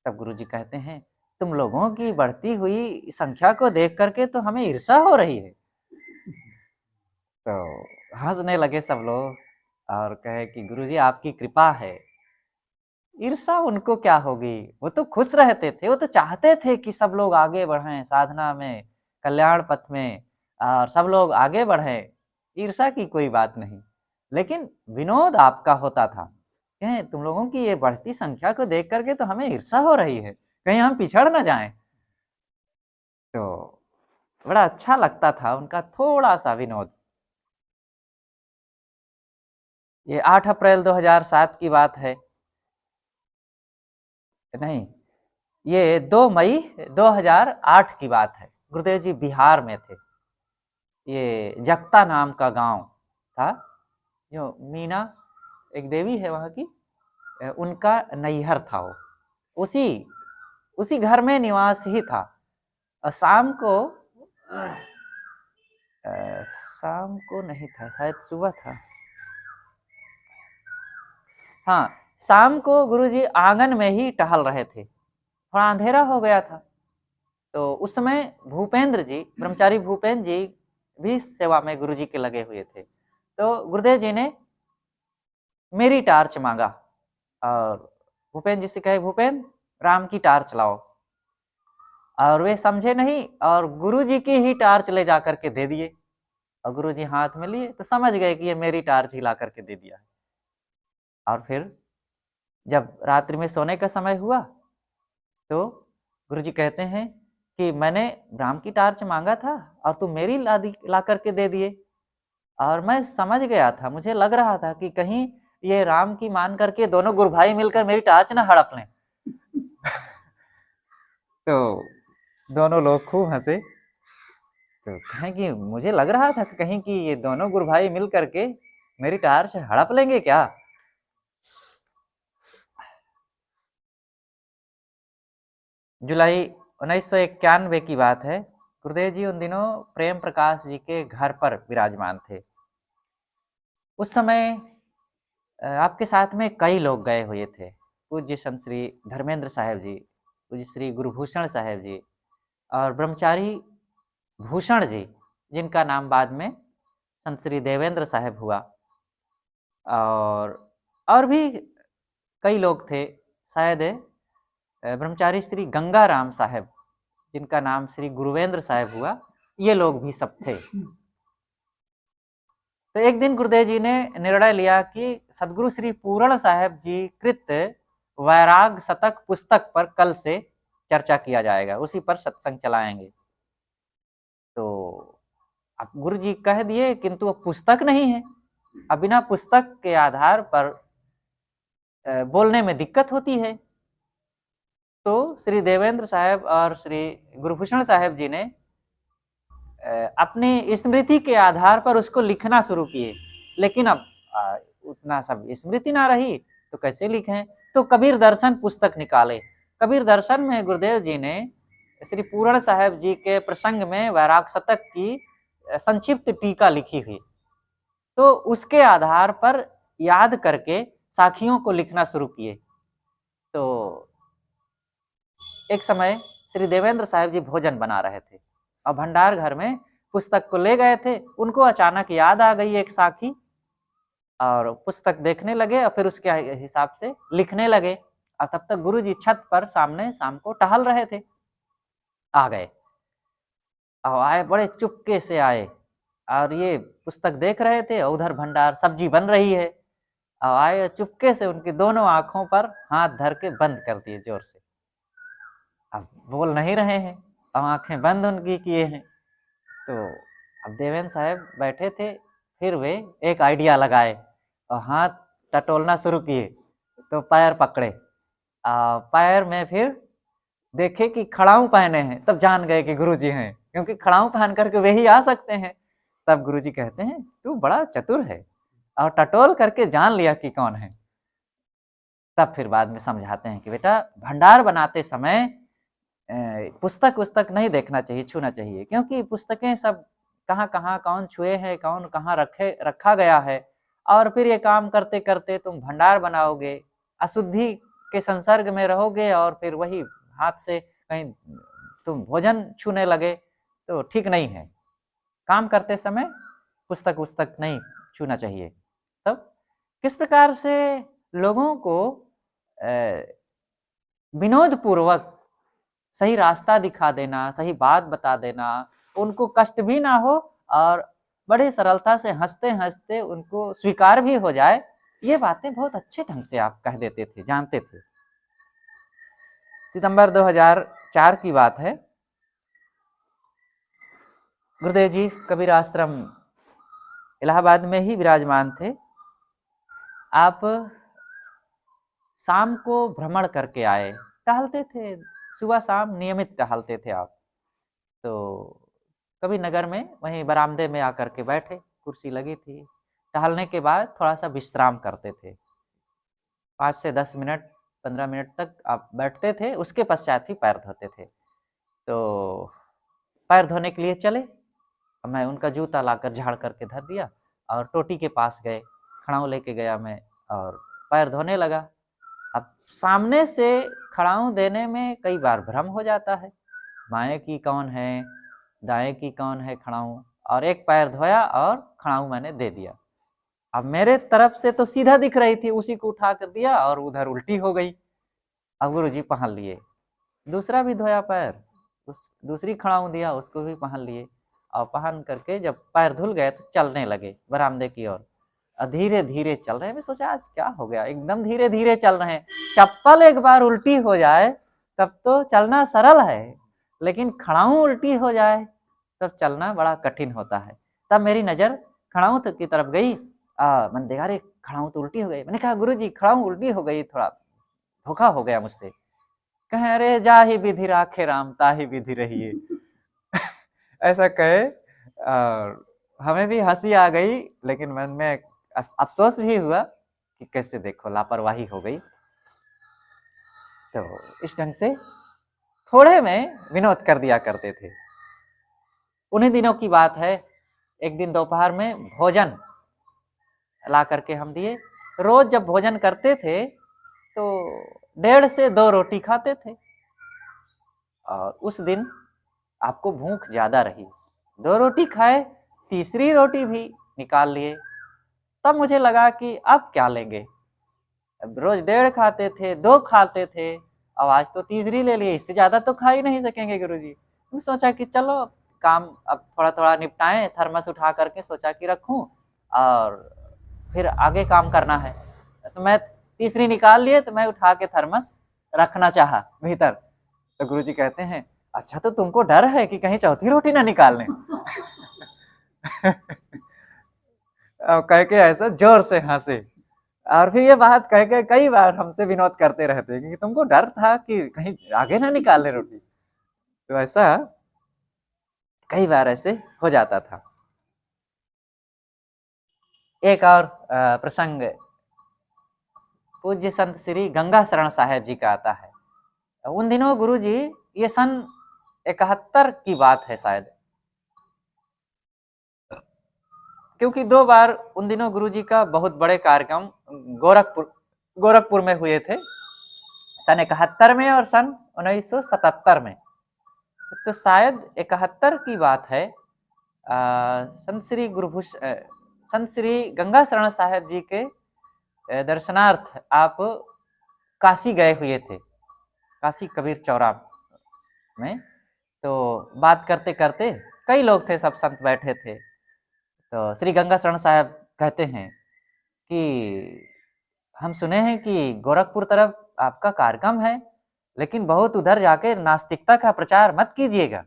A: तब गुरु जी कहते हैं तुम लोगों की बढ़ती हुई संख्या को देख करके तो हमें ईर्ष्या हो रही है। तो हंसने लगे सब लोग और कहे कि गुरु जी आपकी कृपा है, ईर्ष्या उनको क्या होगी, वो तो खुश रहते थे, वो तो चाहते थे कि सब लोग आगे बढ़ें साधना में, कल्याण पथ में, और सब लोग आगे बढ़ें, ईर्ष्या की कोई बात नहीं। लेकिन विनोद आपका होता था, कहें तुम लोगों की ये बढ़ती संख्या को देख करके तो हमें ईर्ष्या हो रही है, कहीं हम पिछड़ न जाएं। तो बड़ा अच्छा लगता था उनका थोड़ा सा विनोद। ये 8 अप्रैल 2007 की बात है, नहीं ये 2 मई 2008 की बात है, गुरुदेव जी बिहार में थे, ये जगता नाम का गांव था, जो मीना एक देवी है वहाँ की, उनका नैहर था वो, उसी उसी घर में निवास ही था। शाम को शाम को नहीं था, शायद सुबह था, हाँ शाम को गुरुजी आंगन में ही टहल रहे थे, थोड़ा अंधेरा हो गया था, तो उस समय भूपेंद्र जी, ब्रह्मचारी भूपेंद्र जी भी सेवा में गुरुजी के लगे हुए थे, तो गुरुदेव जी ने मेरी टार्च मांगा और भूपेन जी से कहे, भूपेन राम की टार्च लाओ। और वे समझे नहीं और गुरु जी की ही टार्च ले जा करके दे दिए। और गुरु जी हाथ में लिए तो समझ गए कि ये मेरी टार्च ही ला करके दे दिया है। और फिर जब रात्रि में सोने का समय हुआ तो गुरु जी कहते हैं कि मैंने राम की टार्च मांगा था और तुम मेरी ला करके दे दिए। और मैं समझ गया था, मुझे लग रहा था कि कहीं ये राम की मान करके दोनों गुरु भाई मिलकर मेरी टार्च ना हड़प लें। तो दोनों लोग खूब हंसे। तो कहें कि मुझे लग रहा था कि कहीं कि ये दोनों गुरु भाई मिल करके मेरी टार्च हड़प लेंगे क्या। जुलाई 1991 की बात है। गुरुदेव जी उन दिनों प्रेम प्रकाश जी के घर पर विराजमान थे। उस समय आपके साथ में कई लोग गए हुए थे। पूज्य संत श्री धर्मेंद्र साहेब जी, पूज्य श्री गुरुभूषण साहेब जी और ब्रह्मचारी भूषण जी, जिनका नाम बाद में संत श्री देवेंद्र साहेब हुआ। और भी कई लोग थे, शायद ब्रह्मचारी श्री गंगाराम साहेब, जिनका नाम श्री गुरुवेंद्र साहेब हुआ, ये लोग भी सब थे। तो एक दिन गुरुदेव जी ने निर्णय लिया कि सदगुरु श्री पूर्ण साहेब जी कृत वैराग शतक पुस्तक पर कल से चर्चा किया जाएगा, उसी पर सत्संग चलाएंगे। तो अब गुरु जी कह दिए, किंतु अब पुस्तक नहीं है। अब बिना पुस्तक के आधार पर बोलने में दिक्कत होती है। तो श्री देवेंद्र साहेब और श्री गुरुभूषण साहेब जी ने अपनी स्मृति के आधार पर उसको लिखना शुरू किए। लेकिन अब उतना सब स्मृति ना रही तो कैसे लिखें। तो कबीर दर्शन पुस्तक निकाले। कबीर दर्शन में गुरुदेव जी ने श्री पूर्ण साहेब जी के प्रसंग में वैराग शतक की संक्षिप्त टीका लिखी हुई। तो उसके आधार पर याद करके साखियों को लिखना शुरू किए। तो एक समय श्री देवेंद्र साहेब जी भोजन बना रहे थे और भंडार घर में पुस्तक को ले गए थे। उनको अचानक याद आ गई एक साखी और पुस्तक देखने लगे और फिर उसके हिसाब से लिखने लगे। और तब तक गुरु जी छत पर सामने शाम को टहल रहे थे। आ गए और आए, बड़े चुपके से आए और ये पुस्तक देख रहे थे। उधर भंडार सब्जी बन रही है और आए चुपके से उनकी दोनों आंखों पर हाथ धर के बंद कर दिए जोर से। अब बोल नहीं रहे हैं और आंखें बंद उनकी किए हैं। तो अब देवेंद्र साहब बैठे थे, फिर वे एक आइडिया लगाए और हाथ टटोलना शुरू किए। तो पैर पकड़े, पैर में फिर देखे कि खड़ाऊ पहने हैं, तब जान गए कि गुरुजी हैं, क्योंकि खड़ाऊ पहन करके वे ही आ सकते हैं। तब गुरुजी कहते हैं, तू बड़ा चतुर है, और टटोल करके जान लिया कि कौन है। तब फिर बाद में समझाते हैं कि बेटा भंडार बनाते समय पुस्तक उस्तक नहीं देखना चाहिए, छूना चाहिए, क्योंकि पुस्तकें सब कहाँ कहाँ कौन छुए हैं, कौन कहाँ रखा गया है। और फिर ये काम करते करते तुम भंडार बनाओगे, अशुद्धि के संसर्ग में रहोगे और फिर वही हाथ से कहीं तुम भोजन छूने लगे तो ठीक नहीं है। काम करते समय पुस्तक उस्तक नहीं छूना चाहिए। तब किस प्रकार से लोगों को विनोद पूर्वक सही रास्ता दिखा देना, सही बात बता देना, उनको कष्ट भी ना हो और बड़े सरलता से हंसते हंसते उनको स्वीकार भी हो जाए, ये बातें बहुत अच्छे ढंग से आप कह देते थे, जानते थे। सितंबर 2004 की बात है। गुरुदेव जी कबीर आश्रम इलाहाबाद में ही विराजमान थे। आप शाम को भ्रमण करके आए, टहलते थे, सुबह शाम नियमित टहलते थे आप। तो कभी नगर में वहीं बरामदे में आकर के बैठे, कुर्सी लगी थी। टहलने के बाद थोड़ा सा विश्राम करते थे, 5 से 10 मिनट 15 मिनट तक आप बैठते थे, उसके पश्चात ही पैर धोते थे। तो पैर धोने के लिए चले, मैं उनका जूता लाकर झाड़ करके धर दिया और टोटी के पास गए, खड़ाऊ लेके गया मैं और पैर धोने लगा। अब सामने से खड़ाऊ देने में कई बार भ्रम हो जाता है, बाएं की कौन है दाएं की कौन है खड़ाऊ, और एक पैर धोया और खड़ाऊ मैंने दे दिया। अब मेरे तरफ से तो सीधा दिख रही थी, उसी को उठा कर दिया और उधर उल्टी हो गई। अब गुरुजी पहन लिए। दूसरा भी धोया पैर, उस दूसरी खड़ाऊँ दिया, उसको भी पहन लिए और पहन करके जब पैर धुल गए तो चलने लगे बरामदे की ओर। धीरे-धीरे चल रहे हैं। मैं सोचा आज क्या हो गया? एकदम धीरे-धीरे चल रहे हैं। चप्पल एक बार उल्टी हो जाए तब तो चलना सरल है, लेकिन खड़ाऊँ उल्टी हो जाए तब चलना बड़ा कठिन होता है। तब मेरी नज़र खड़ाऊँ की तरफ गई। मैंने देखा अरे! खड़ाऊँ तो उल्टी हो गई। मैंने कहा गुरुजी खड़ाऊँ उल्टी हो गई, थोड़ा धोखा हो गया मुझसे। कहें अरे जा ही विधि राखे राम ताहि विधि रहिए। ऐसा कहे और हमें भी हँसी आ गई, लेकिन मन में अफ़सोस भी हुआ कि कैसे देखो लापरवाही हो गई। तो इस ढंग से थोड़े में विनोद कर दिया करते थे। उन्हीं दिनों की बात है, एक दिन दोपहर में भोजन ला करके हम दिए। रोज़ जब भोजन करते थे तो 1.5 से 2 रोटी खाते थे और उस दिन आपको भूख ज़्यादा रही। 2 रोटी खाए, तीसरी रोटी भी निकाल लिए। तब मुझे लगा कि अब क्या लेंगे? अब रोज़ 1.5 खाते थे, 2 खाते थे, अब आज तो तीसरी ले लिए, इससे ज़्यादा तो खा ही नहीं सकेंगे गुरुजी। मैं सोचा कि चलो काम अब थोड़ा-थोड़ा निपटाएँ, थर्मस उठा करके सोचा कि रखूँ और फिर आगे काम करना है। तो मैं तीसरी निकाल लिए तो मैं उठा के थर्मस रखना चाहा भीतर। तो गुरुजी कहते हैं, अच्छा तो तुमको डर है कि कहीं चौथी रोटी ना निकाल लें? कह के ऐसा ज़ोर से हँसे और फिर ये बात कह के कई बार हमसे विनोद करते रहते हैं कि तुमको डर था कि कहीं आगे ना निकाल लें रोटी। तो ऐसा कई बार ऐसे हो जाता था। एक और प्रसंग पूज्य संत श्री गंगा शरण साहेब जी का आता है। उन दिनों गुरुजी, ये सन 71 की बात है शायद, क्योंकि 2 बार उन दिनों गुरुजी का बहुत बड़े कार्यक्रम गोरखपुर में हुए थे, सन 71 में और सन 1977 में। तो शायद 71 की बात है। संत श्री गंगा शरण साहेब जी के दर्शनार्थ आप काशी गए हुए थे, काशी कबीर चौरा में। तो बात करते करते कई लोग थे, सब संत बैठे थे। तो श्री गंगा शरण साहब कहते हैं कि हम सुने हैं कि गोरखपुर तरफ आपका कार्यक्रम है, लेकिन बहुत उधर जाके नास्तिकता का प्रचार मत कीजिएगा।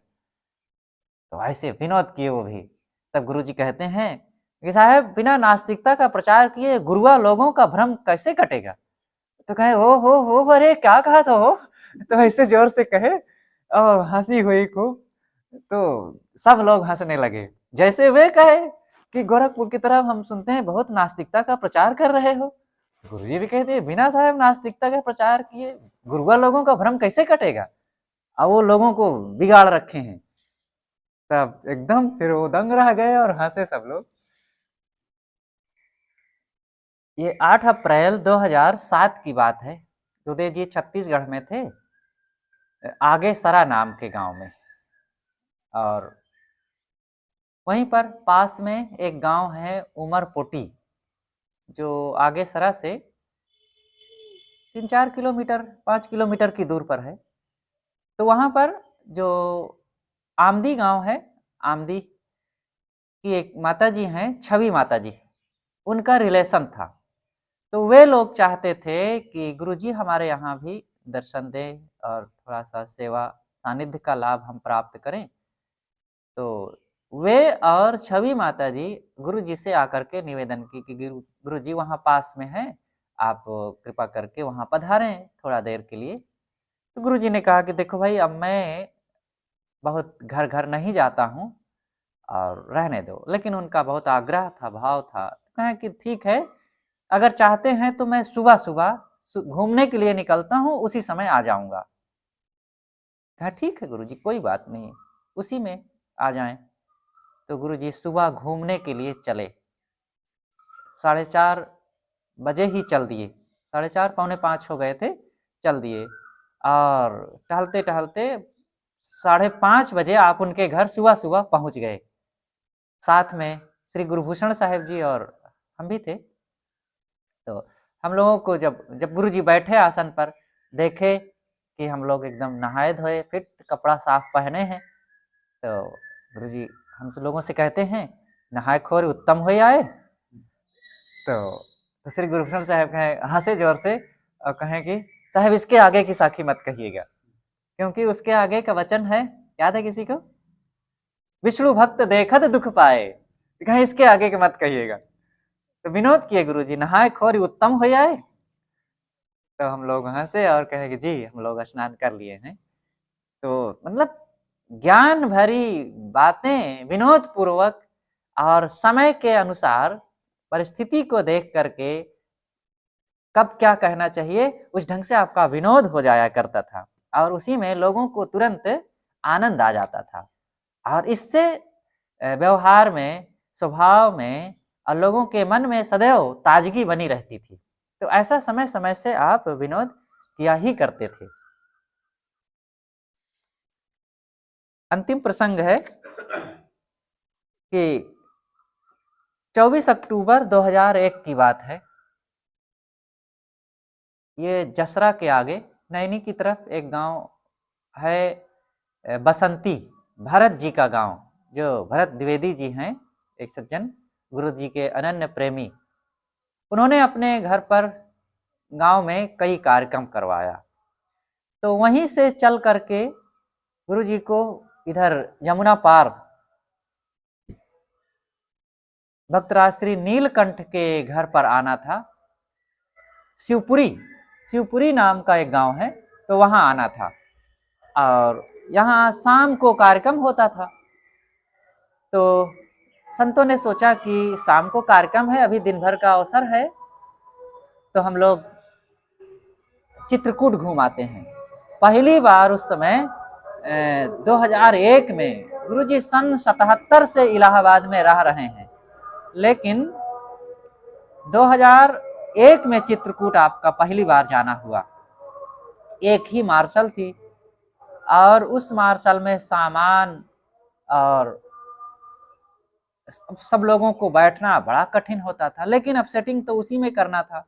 A: तो ऐसे विनोद किए वो भी। तब गुरुजी कहते हैं कि साहब बिना नास्तिकता का प्रचार किए गुरुआ लोगों का भ्रम कैसे कटेगा? तो कहे हो अरे क्या कहा था हो? तो ऐसे जोर से कहे और हंसी हुई खूब। तो सब लोग हंसने लगे। जैसे वे कहे कि गोरखपुर की तरफ हम सुनते हैं बहुत नास्तिकता का प्रचार कर रहे हो। गुरुजी भी कहते हैं बिना साहब नास्तिकता का प्रचार किए गुरुआ लोगों का भ्रम कैसे कटेगा? अब वो लोगों को बिगाड़ रखे हैं। तब एकदम फिर वो दंग रह गए और हंसे सब लोग। ये 8 अप्रैल 2007 की बात है। उदय जी छत्तीसगढ़ में थे, आगे सरा नाम के गांव में, और वहीं पर पास में एक गांव है उमरपोटी, जो आगे सरा से 3-4 किलोमीटर 5 किलोमीटर की दूर पर है। तो वहां पर जो आमदी गांव है, आमदी की एक माता जी हैं, छवि माता जी, उनका रिलेशन था। तो वे लोग चाहते थे कि गुरुजी हमारे यहाँ भी दर्शन दें और थोड़ा सा सेवा सानिध्य का लाभ हम प्राप्त करें। तो वे और छवि माता जी गुरुजी से आकर के निवेदन की कि गुरुजी वहाँ पास में है, आप कृपा करके वहाँ पधारें थोड़ा देर के लिए। तो गुरुजी ने कहा कि देखो भाई, अब मैं बहुत घर-घर नहीं जाता हूँ और रहने दो। लेकिन उनका बहुत आग्रह था, भाव था। कहें कि ठीक है, अगर चाहते हैं तो मैं सुबह-सुबह घूमने के लिए निकलता हूँ, उसी समय आ जाऊँगा। कहा ठीक है गुरुजी, कोई बात नहीं, उसी में आ जाएँ। तो गुरुजी सुबह घूमने के लिए चले। 4:30 बजे ही चल दिए। 4:30 पौने 5 हो गए थे, चल दिए और टहलते-टहलते 5:30 बजे आप उनके घर सुबह-सुबह पहुँच गए। साथ में श्री गुरुभूषण साहेब जी और हम भी थे। तो हम लोगों को जब गुरुजी बैठे आसन पर, देखे कि हम लोग एकदम नहाए धोए फिट कपड़ा साफ पहने हैं, तो गुरुजी हम सब लोगों से कहते हैं नहाए खोर उत्तम हो आए। तो श्री गुरुभूषण साहब कहें हंसे जोर से और कहें कि साहब इसके आगे की साखी मत कहिएगा, क्योंकि उसके आगे का वचन है, याद है किसी को? विष्णु भक्त देखत दुख पाए, कहें इसके आगे के मत कहिएगा। तो विनोद किए गुरुजी नहाए खोर उत्तम हो आए। तो हम लोग हंसे और कहे कि जी हम लोग स्नान कर लिए हैं। तो मतलब ज्ञान भरी बातें विनोद पूर्वक और समय के अनुसार परिस्थिति को देख करके कब क्या कहना चाहिए उस ढंग से आपका विनोद हो जाया करता था, और उसी में लोगों को तुरंत आनंद आ जाता था, और इससे व्यवहार में, स्वभाव में और लोगों के मन में सदैव ताजगी बनी रहती थी। तो ऐसा समय समय से आप विनोद किया ही करते थे। अंतिम प्रसंग है कि 24 अक्टूबर 2001 की बात है। ये जसरा के आगे नैनी की तरफ एक गांव है बसंती, भरत जी का गांव, जो भरत द्विवेदी जी हैं, एक सज्जन गुरु जी के अनन्य प्रेमी। उन्होंने अपने घर पर गांव में कई कार्यक्रम करवाया, तो वहीं से चल करके गुरु जी को इधर यमुना पार भक्तराज श्री नीलकंठ के घर पर आना था। शिवपुरी नाम का एक गांव है, तो वहां आना था, और यहाँ शाम को कार्यक्रम होता था। तो संतों ने सोचा कि शाम को कार्यक्रम है, अभी दिन भर का अवसर है, तो हम लोग चित्रकूट घूम आते हैं। पहली बार उस समय 2001 में गुरुजी सन 77 से इलाहाबाद में रह रहे हैं, लेकिन 2001 में चित्रकूट आपका पहली बार जाना हुआ। एक ही मार्शल थी, और उस मार्शल में सामान और सब लोगों को बैठना बड़ा कठिन होता था, लेकिन अब सेटिंग तो उसी में करना था।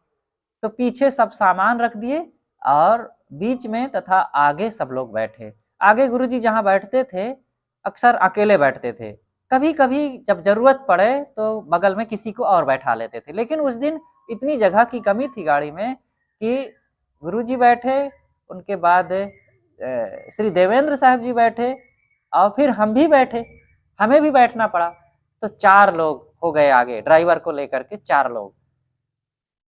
A: तो पीछे सब सामान रख दिए और बीच में तथा आगे सब लोग बैठे। आगे गुरुजी जहाँ बैठते थे अक्सर अकेले बैठते थे, कभी कभी जब जरूरत पड़े तो बगल में किसी को और बैठा लेते थे। लेकिन उस दिन इतनी जगह की कमी थी गाड़ी में कि गुरुजी बैठे, उनके बाद श्री देवेंद्र साहब जी बैठे, और फिर हम भी बैठे, हमें भी बैठना पड़ा। तो 4 लोग हो गए आगे, ड्राइवर को लेकर के 4 लोग।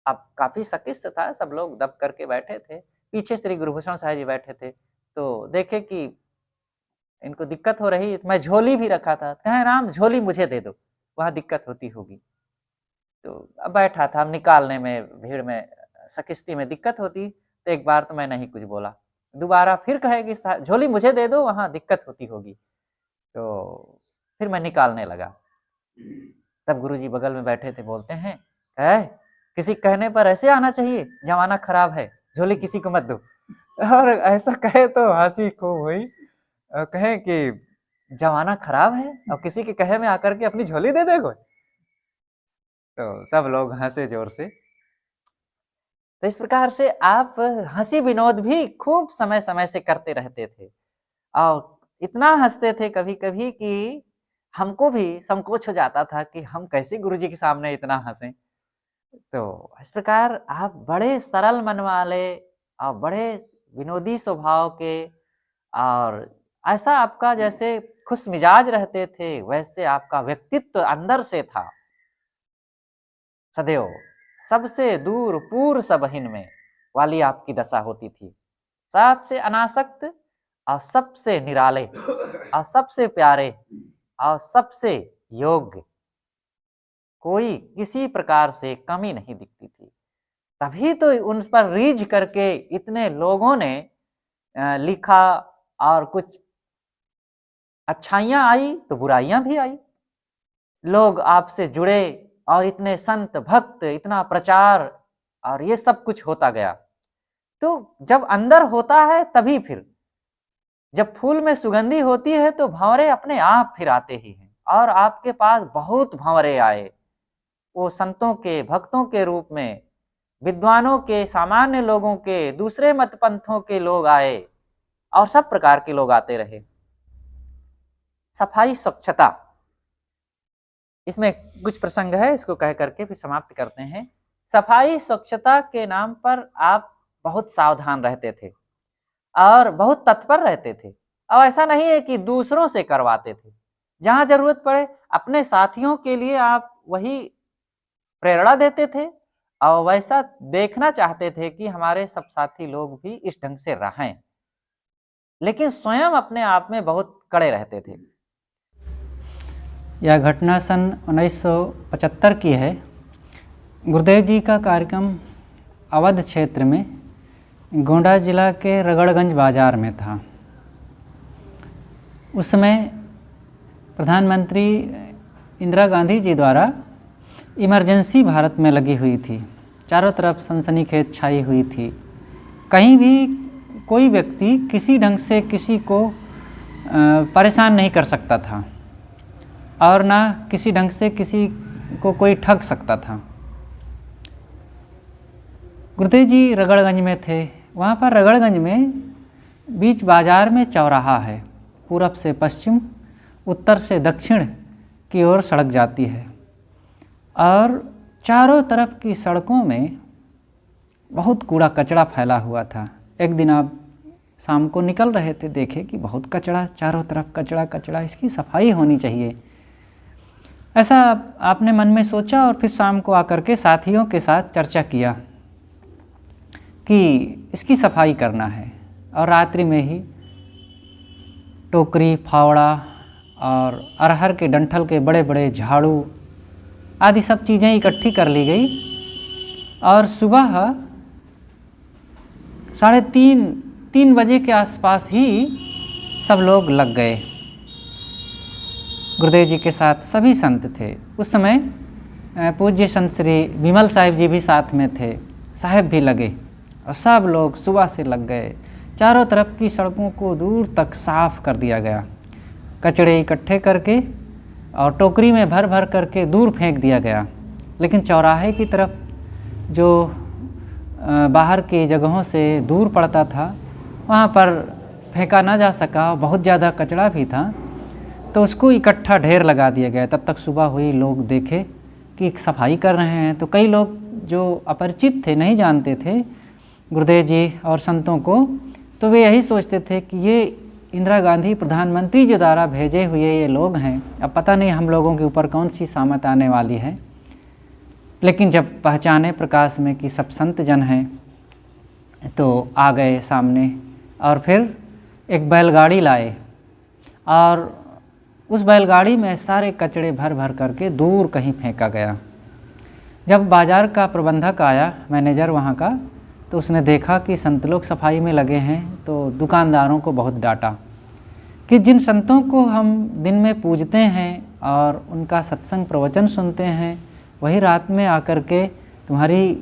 A: अब काफी सकिस्त था, सब लोग दब करके बैठे थे। पीछे श्री गुरुभूषण साहब जी बैठे थे, तो देखे कि इनको दिक्कत हो रही। मैं झोली भी रखा था, कहें राम झोली मुझे दे दो, वहां दिक्कत होती होगी। तो अब बैठा था, हम निकालने में भीड़ में सकिस्ती में दिक्कत होती, तो एक बार तो मैं नहीं कुछ बोला, दोबारा फिर कहे कि झोली मुझे दे दो, वहां दिक्कत होती होगी। तो फिर मैं निकालने लगा, तब गुरुजी बगल में बैठे थे, बोलते हैं किसी कहने पर ऐसे आना चाहिए, जमाना खराब है, झोली किसी को मत दो। और ऐसा कहे तो हंसी खूब हुई। कहे कि जमाना खराब है और किसी के कहे में आकर के अपनी झोली दे दे कोई। तो सब लोग हंसे जोर से। तो इस प्रकार से आप हंसी विनोद भी खूब समय समय से करते रहते थे, और इतना हंसते थे कभी कभी कि हमको भी संकोच हो जाता था कि हम कैसे गुरुजी के सामने इतना हंसें। तो इस प्रकार आप बड़े सरल मन वाले और बड़े विनोदी स्वभाव के, और ऐसा आपका जैसे खुश मिजाज रहते थे, वैसे आपका व्यक्तित्व अंदर से था सदैव सबसे दूर पूर्व सबहिन में वाली आपकी दशा होती थी। सबसे अनासक्त और सबसे निराले और सबसे प्यारे और सबसे योग्य, कोई किसी प्रकार से कमी नहीं दिखती थी। तभी तो उन पर रीझ करके इतने लोगों ने लिखा, और कुछ अच्छाइयां आई तो बुराइयां भी आई। लोग आपसे जुड़े और इतने संत भक्त, इतना प्रचार, और ये सब कुछ होता गया। तो जब अंदर होता है तभी फिर, जब फूल में सुगंधी होती है तो भंवरे अपने आप फिर आते ही हैं, और आपके पास बहुत भंवरे आए, वो संतों के भक्तों के रूप में, विद्वानों के, सामान्य लोगों के, दूसरे मत पंथों के लोग आए और सब प्रकार के लोग आते रहे। सफाई स्वच्छता, इसमें कुछ प्रसंग है, इसको कह करके फिर समाप्त करते हैं। सफाई स्वच्छता के नाम पर आप बहुत सावधान रहते थे और बहुत तत्पर रहते थे, और ऐसा नहीं है कि दूसरों से करवाते थे। जहां जरूरत पड़े अपने साथियों के लिए आप वही प्रेरणा देते थे और वैसा देखना चाहते थे कि हमारे सब साथी लोग भी इस ढंग से रहें, लेकिन स्वयं अपने आप में बहुत कड़े रहते थे।
B: यह घटना सन 1975 की है। गुरुदेव जी का कार्यक्रम अवध क्षेत्र में गोंडा जिला के रगड़गंज बाजार में था। उस समय प्रधानमंत्री इंदिरा गांधी जी द्वारा इमरजेंसी भारत में लगी हुई थी। चारों तरफ सनसनीखेज छाई हुई थी। कहीं भी कोई व्यक्ति किसी ढंग से किसी को परेशान नहीं कर सकता था और ना किसी ढंग से किसी को कोई ठग सकता था। गुरुदेव जी रगड़गंज में थे। वहाँ पर रगड़गंज में बीच बाजार में चौराहा है। पूरब से पश्चिम, उत्तर से दक्षिण की ओर सड़क जाती है और चारों तरफ की सड़कों में बहुत कूड़ा कचरा फैला हुआ था। एक दिन आप शाम को निकल रहे थे, देखे कि बहुत कचरा, चारों तरफ कचरा कचरा, इसकी सफाई होनी चाहिए। ऐसा आपने मन में सोचा और फिर शाम को आकर के साथियों के साथ चर्चा किया कि इसकी सफाई करना है। और रात्रि में ही टोकरी, फावड़ा और अरहर के डंठल के बड़े बड़े झाड़ू आदि सब चीज़ें इकट्ठी कर ली गई और सुबह 3:30 बजे के आसपास ही सब लोग लग गए। गुरुदेव जी के साथ सभी संत थे। उस समय पूज्य संत श्री विमल साहिब जी भी साथ में थे, साहिब भी लगे और सब लोग सुबह से लग गए। चारों तरफ की सड़कों को दूर तक साफ कर दिया गया। कचड़े इकट्ठे करके और टोकरी में भर भर करके दूर फेंक दिया गया। लेकिन चौराहे की तरफ जो बाहर की जगहों से दूर पड़ता था वहाँ पर फेंका ना जा सका। बहुत ज़्यादा कचरा भी था तो उसको इकट्ठा ढेर लगा दिया गया। तब तक सुबह हुई, लोग देखे कि सफाई कर रहे हैं। तो कई लोग जो अपरिचित थे, नहीं जानते थे गुरुदेव जी और संतों को, तो वे यही सोचते थे कि ये इंदिरा गांधी प्रधानमंत्री जी द्वारा भेजे हुए ये लोग हैं, अब पता नहीं हम लोगों के ऊपर कौन सी सामत आने वाली है। लेकिन जब पहचाने प्रकाश में कि सब संत जन हैं तो आ गए सामने और फिर एक बैलगाड़ी लाए और उस बैलगाड़ी में सारे कचड़े भर भर करके दूर कहीं फेंका गया। जब बाज़ार का प्रबंधक आया, मैनेजर वहाँ का, तो उसने देखा कि संत लोग सफाई में लगे हैं तो दुकानदारों को बहुत डांटा कि जिन संतों को हम दिन में पूजते हैं और उनका सत्संग प्रवचन सुनते हैं, वही रात में आकर के तुम्हारी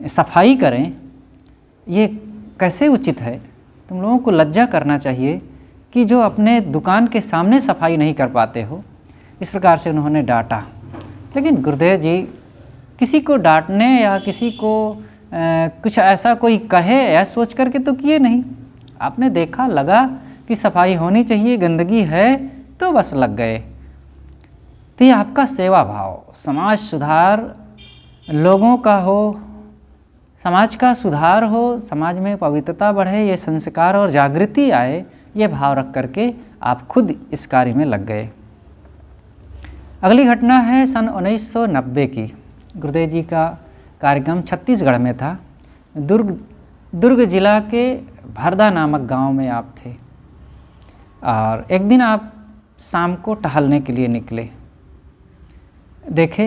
B: सफाई करें, ये कैसे उचित है? तुम लोगों को लज्जा करना चाहिए कि जो अपने दुकान के सामने सफाई नहीं कर पाते हो। इस प्रकार से उन्होंने डांटा। लेकिन गुरुदेव जी किसी को डांटने या किसी को कुछ ऐसा कोई कहे या सोच करके तो किए नहीं। आपने देखा, लगा कि सफाई होनी चाहिए, गंदगी है, तो बस लग गए। तो ये आपका सेवा भाव, समाज सुधार लोगों का हो, समाज का सुधार हो, समाज में पवित्रता बढ़े, ये संस्कार और जागृति आए, ये भाव रख करके आप खुद इस कार्य में लग गए। अगली घटना है सन 1990 की। गुरुदेव जी का कार्यक्रम छत्तीसगढ़ में था। दुर्ग जिला के भरदा नामक गांव में आप थे और एक दिन आप शाम को टहलने के लिए निकले। देखे,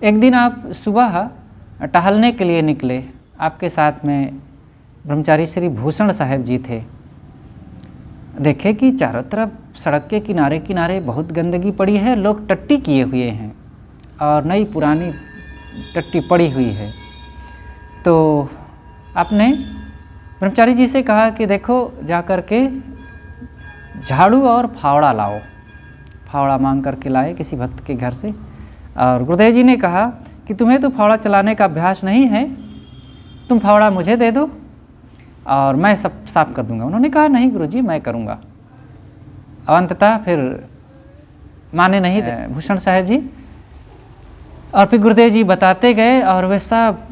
B: एक दिन आप सुबह टहलने के लिए निकले, आपके साथ में ब्रह्मचारी श्री भूषण साहब जी थे। देखे कि चारों तरफ सड़क के किनारे किनारे बहुत गंदगी पड़ी है, लोग टट्टी किए हुए हैं और नई पुरानी टट्टी पड़ी हुई है। तो आपने ब्रह्मचारी जी से कहा कि देखो, जा कर के झाड़ू और फावड़ा लाओ। फावड़ा मांग करके लाए किसी भक्त के घर से और गुरुदेव जी ने कहा कि तुम्हें तो फावड़ा चलाने का अभ्यास नहीं है, तुम फावड़ा मुझे दे दो और मैं सब साफ कर दूंगा। उन्होंने कहा नहीं गुरुजी मैं करूंगा। अंततः फिर माने नहीं भूषण साहब जी, और फिर गुरुदेव जी बताते गए और वे सब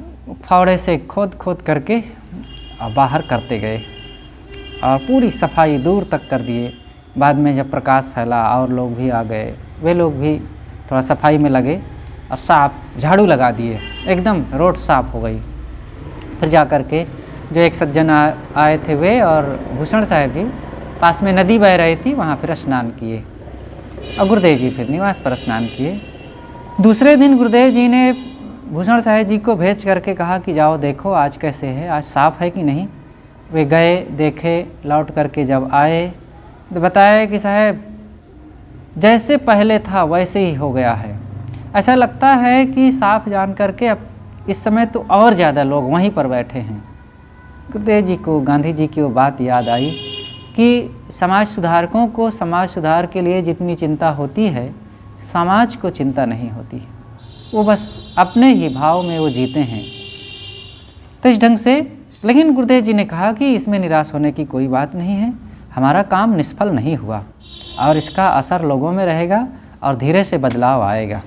B: फावड़े से खोद खोद करके बाहर करते गए और पूरी सफाई दूर तक कर दिए। बाद में जब प्रकाश फैला और लोग भी आ गए, वे लोग भी थोड़ा सफाई में लगे और साफ झाड़ू लगा दिए, एकदम रोड साफ हो गई। फिर जा कर के जो एक सज्जन आए थे वे और भूषण साहब जी, पास में नदी बह रही थी, वहाँ फिर स्नान किए और गुरुदेव जी फिर निवास पर स्नान किए। दूसरे दिन गुरुदेव जी ने भूषण साहब जी को भेज करके कहा कि जाओ देखो आज कैसे है, आज साफ़ है कि नहीं। वे गए, देखे, लौट करके जब आए तो बताया कि साहब जैसे पहले था वैसे ही हो गया है। ऐसा लगता है कि साफ जान करके अब इस समय तो और ज़्यादा लोग वहीं पर बैठे हैं। गुरुदेव जी को गांधी जी की वो बात याद आई कि समाज सुधारकों को समाज सुधार के लिए जितनी चिंता होती है, समाज को चिंता नहीं होती। वो बस अपने ही भाव में वो जीते हैं। तो इस ढंग से, लेकिन गुरुदेव जी ने कहा कि इसमें निराश होने की कोई बात नहीं है, हमारा काम निष्फल नहीं हुआ और इसका असर लोगों में रहेगा और धीरे से बदलाव आएगा।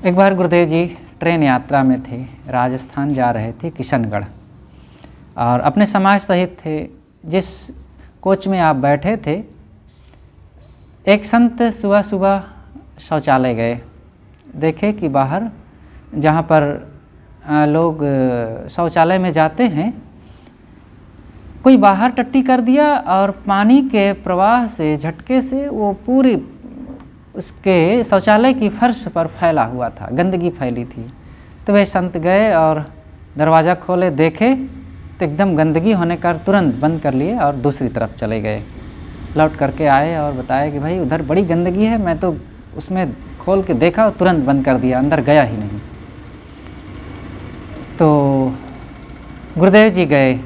B: एक बार गुरुदेव जी ट्रेन यात्रा में थे, राजस्थान जा रहे थे, किशनगढ़, और अपने समाज सहित थे। जिस कोच में आप बैठे थे, एक संत सुबह सुबह शौचालय गए, देखे कि बाहर जहाँ पर लोग शौचालय में जाते हैं, कोई बाहर टट्टी कर दिया और पानी के प्रवाह से, झटके से वो पूरी उसके शौचालय की फर्श पर फैला हुआ था, गंदगी फैली थी। तो वे संत गए और दरवाज़ा खोले, देखे तो एकदम गंदगी होने का तुरंत बंद कर लिए और दूसरी तरफ चले गए। लौट करके आए और बताया कि भाई उधर बड़ी गंदगी है, मैं तो उसमें खोल के देखा और तुरंत बंद कर दिया, अंदर गया ही नहीं। तो गुरुदेव जी गए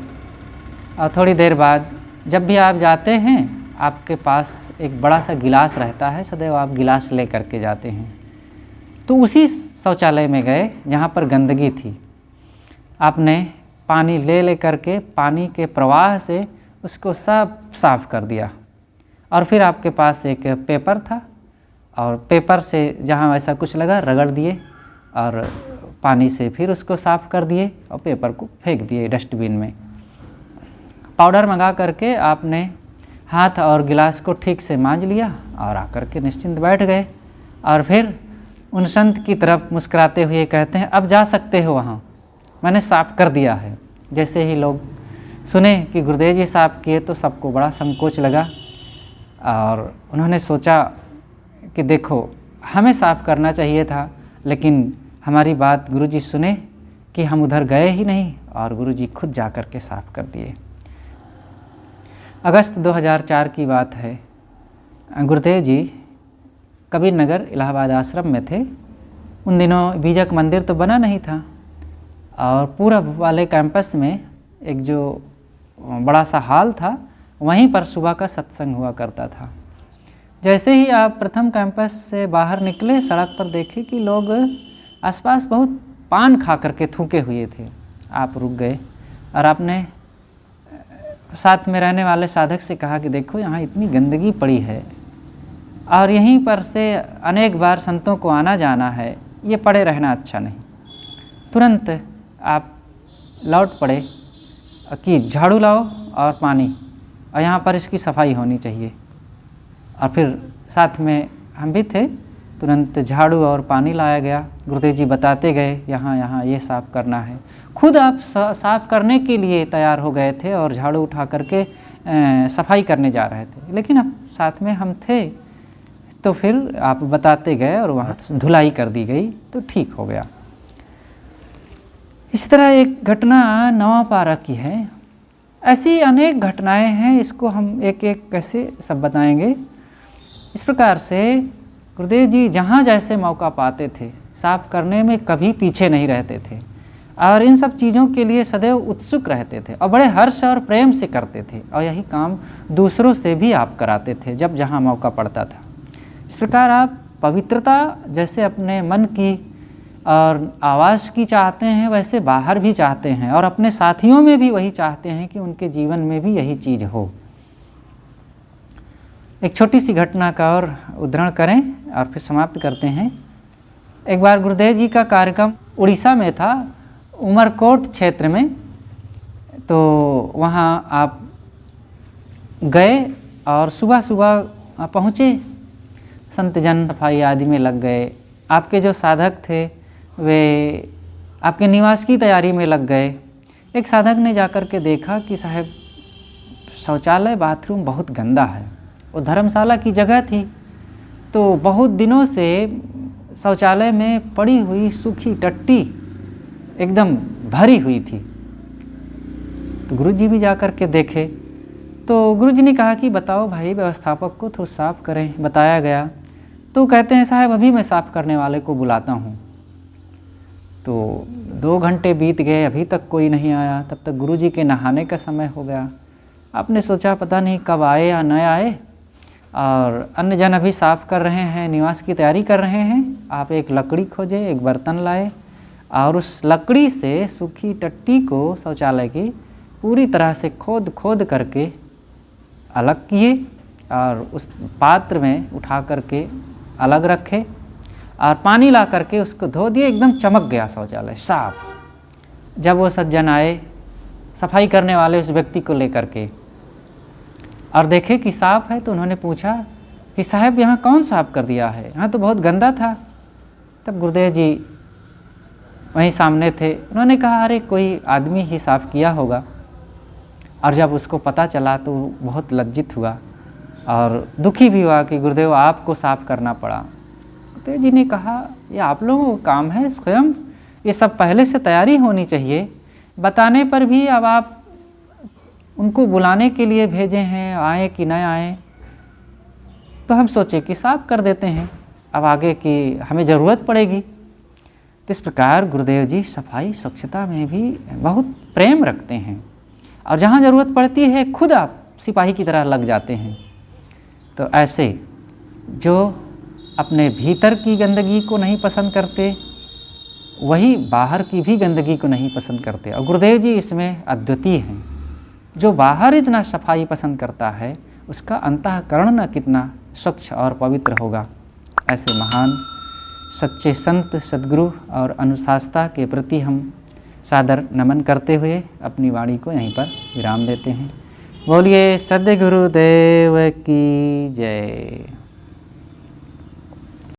B: और थोड़ी देर बाद जब भी आप जाते हैं आपके पास एक बड़ा सा गिलास रहता है, सदैव आप गिलास ले करके जाते हैं। तो उसी शौचालय में गए जहाँ पर गंदगी थी, आपने पानी ले करके पानी के प्रवाह से उसको सब साफ कर दिया। और फिर आपके पास एक पेपर था और पेपर से जहाँ ऐसा कुछ लगा रगड़ दिए और पानी से फिर उसको साफ कर दिए और पेपर को फेंक दिए डस्टबिन में। पाउडर मंगा करके आपने हाथ और गिलास को ठीक से मांज लिया और आकर के निश्चिंत बैठ गए। और फिर उन संत की तरफ मुस्कुराते हुए कहते हैं, अब जा सकते हो वहाँ, मैंने साफ कर दिया है। जैसे ही लोग सुने कि गुरुदेव जी साफ किए तो सबको बड़ा संकोच लगा और उन्होंने सोचा कि देखो हमें साफ करना चाहिए था, लेकिन हमारी बात गुरुजी सुने कि हम उधर गए ही नहीं और गुरुजी खुद जा कर के साफ कर दिए। अगस्त 2004 की बात है। गुरुदेव जी कबीर नगर इलाहाबाद आश्रम में थे। उन दिनों बीजक मंदिर तो बना नहीं था और पूरब वाले कैंपस में एक जो बड़ा सा हॉल था, वहीं पर सुबह का सत्संग हुआ करता था। जैसे ही आप प्रथम कैंपस से बाहर निकले, सड़क पर देखे कि लोग आसपास बहुत पान खा करके थूके हुए थे। आप रुक गए और आपने साथ में रहने वाले साधक से कहा कि देखो यहाँ इतनी गंदगी पड़ी है और यहीं पर से अनेक बार संतों को आना जाना है, ये पड़े रहना अच्छा नहीं। तुरंत आप लौट पड़े कि झाड़ू लाओ और पानी, और यहाँ पर इसकी सफाई होनी चाहिए। और फिर साथ में हम भी थे, तुरंत झाड़ू और पानी लाया गया। गुरुदेव जी बताते गए यहाँ यहाँ ये साफ़ करना है। खुद आप साफ़ करने के लिए तैयार हो गए थे और झाड़ू उठा करके सफाई करने जा रहे थे, लेकिन अब साथ में हम थे तो फिर आप बताते गए और वहाँ धुलाई कर दी गई तो ठीक हो गया। इस तरह एक घटना नवापारा की है। ऐसी अनेक घटनाएं हैं, इसको हम एक एक कैसे सब बताएंगे। इस प्रकार से गुरुदेव जी जहाँ जैसे मौका पाते थे साफ करने में कभी पीछे नहीं रहते थे और इन सब चीज़ों के लिए सदैव उत्सुक रहते थे और बड़े हर्ष और प्रेम से करते थे, और यही काम दूसरों से भी आप कराते थे जब जहाँ मौका पड़ता था। इस प्रकार आप पवित्रता जैसे अपने मन की और आवाज़ की चाहते हैं, वैसे बाहर भी चाहते हैं और अपने साथियों में भी वही चाहते हैं कि उनके जीवन में भी यही चीज़ हो। एक छोटी सी घटना का और उद्धरण करें और फिर समाप्त करते हैं। एक बार गुरुदेव जी का कार्यक्रम उड़ीसा में था, उमरकोट क्षेत्र में। तो वहाँ आप गए और सुबह सुबह पहुँचे, संत जन सफाई आदि में लग गए। आपके जो साधक थे वे आपके निवास की तैयारी में लग गए। एक साधक ने जाकर के देखा कि साहब शौचालय बाथरूम बहुत गंदा है। वो धर्मशाला की जगह थी, तो बहुत दिनों से शौचालय में पड़ी हुई सूखी टट्टी एकदम भरी हुई थी। तो गुरुजी भी जाकर के देखे, तो गुरुजी ने कहा कि बताओ भाई व्यवस्थापक को थोड़ा साफ़ करें। बताया गया तो कहते हैं साहब अभी मैं साफ़ करने वाले को बुलाता हूँ। तो 2 घंटे बीत गए, अभी तक कोई नहीं आया। तब तक गुरुजी के नहाने का समय हो गया। आपने सोचा पता नहीं कब आए या न आए, और अन्य जन अभी साफ़ कर रहे हैं, निवास की तैयारी कर रहे हैं। आप एक लकड़ी खोजे, एक बर्तन लाए और उस लकड़ी से सूखी टट्टी को शौचालय की पूरी तरह से खोद खोद करके अलग किए और उस पात्र में उठा करके अलग रखे और पानी ला करके उसको धो दिए। एकदम चमक गया शौचालय साफ। जब वो सज्जन आए सफाई करने वाले उस व्यक्ति को लेकर के और देखे कि साफ है, तो उन्होंने पूछा कि साहब यहाँ कौन साफ कर दिया है, यहाँ तो बहुत गंदा था। तब गुरुदेव जी वहीं सामने थे। उन्होंने कहा अरे कोई आदमी ही साफ किया होगा। और जब उसको पता चला तो बहुत लज्जित हुआ और दुखी भी हुआ कि गुरुदेव आपको साफ करना पड़ा। गुरुदेव जी ने कहा ये आप लोगों का काम है, स्वयं ये सब पहले से तैयारी होनी चाहिए। बताने पर भी अब आप उनको बुलाने के लिए भेजे हैं, आए कि न आए। तो हम सोचे कि साफ कर देते हैं, अब आगे की हमें ज़रूरत पड़ेगी। तो इस प्रकार गुरुदेव जी सफाई स्वच्छता में भी बहुत प्रेम रखते हैं और जहाँ ज़रूरत पड़ती है खुद आप सिपाही की तरह लग जाते हैं। तो ऐसे जो अपने भीतर की गंदगी को नहीं पसंद करते, वही बाहर की भी गंदगी को नहीं पसंद करते। और गुरुदेव जी इसमें अद्वितीय हैं। जो बाहर इतना सफाई पसंद करता है, उसका अंतःकरण न कितना स्वच्छ और पवित्र होगा। ऐसे महान सच्चे संत, सद्गुरु और अनुशासता के प्रति हम सादर नमन करते हुए अपनी वाणी को यहीं पर विराम देते हैं। बोलिए सद्गुरुदेव की जय।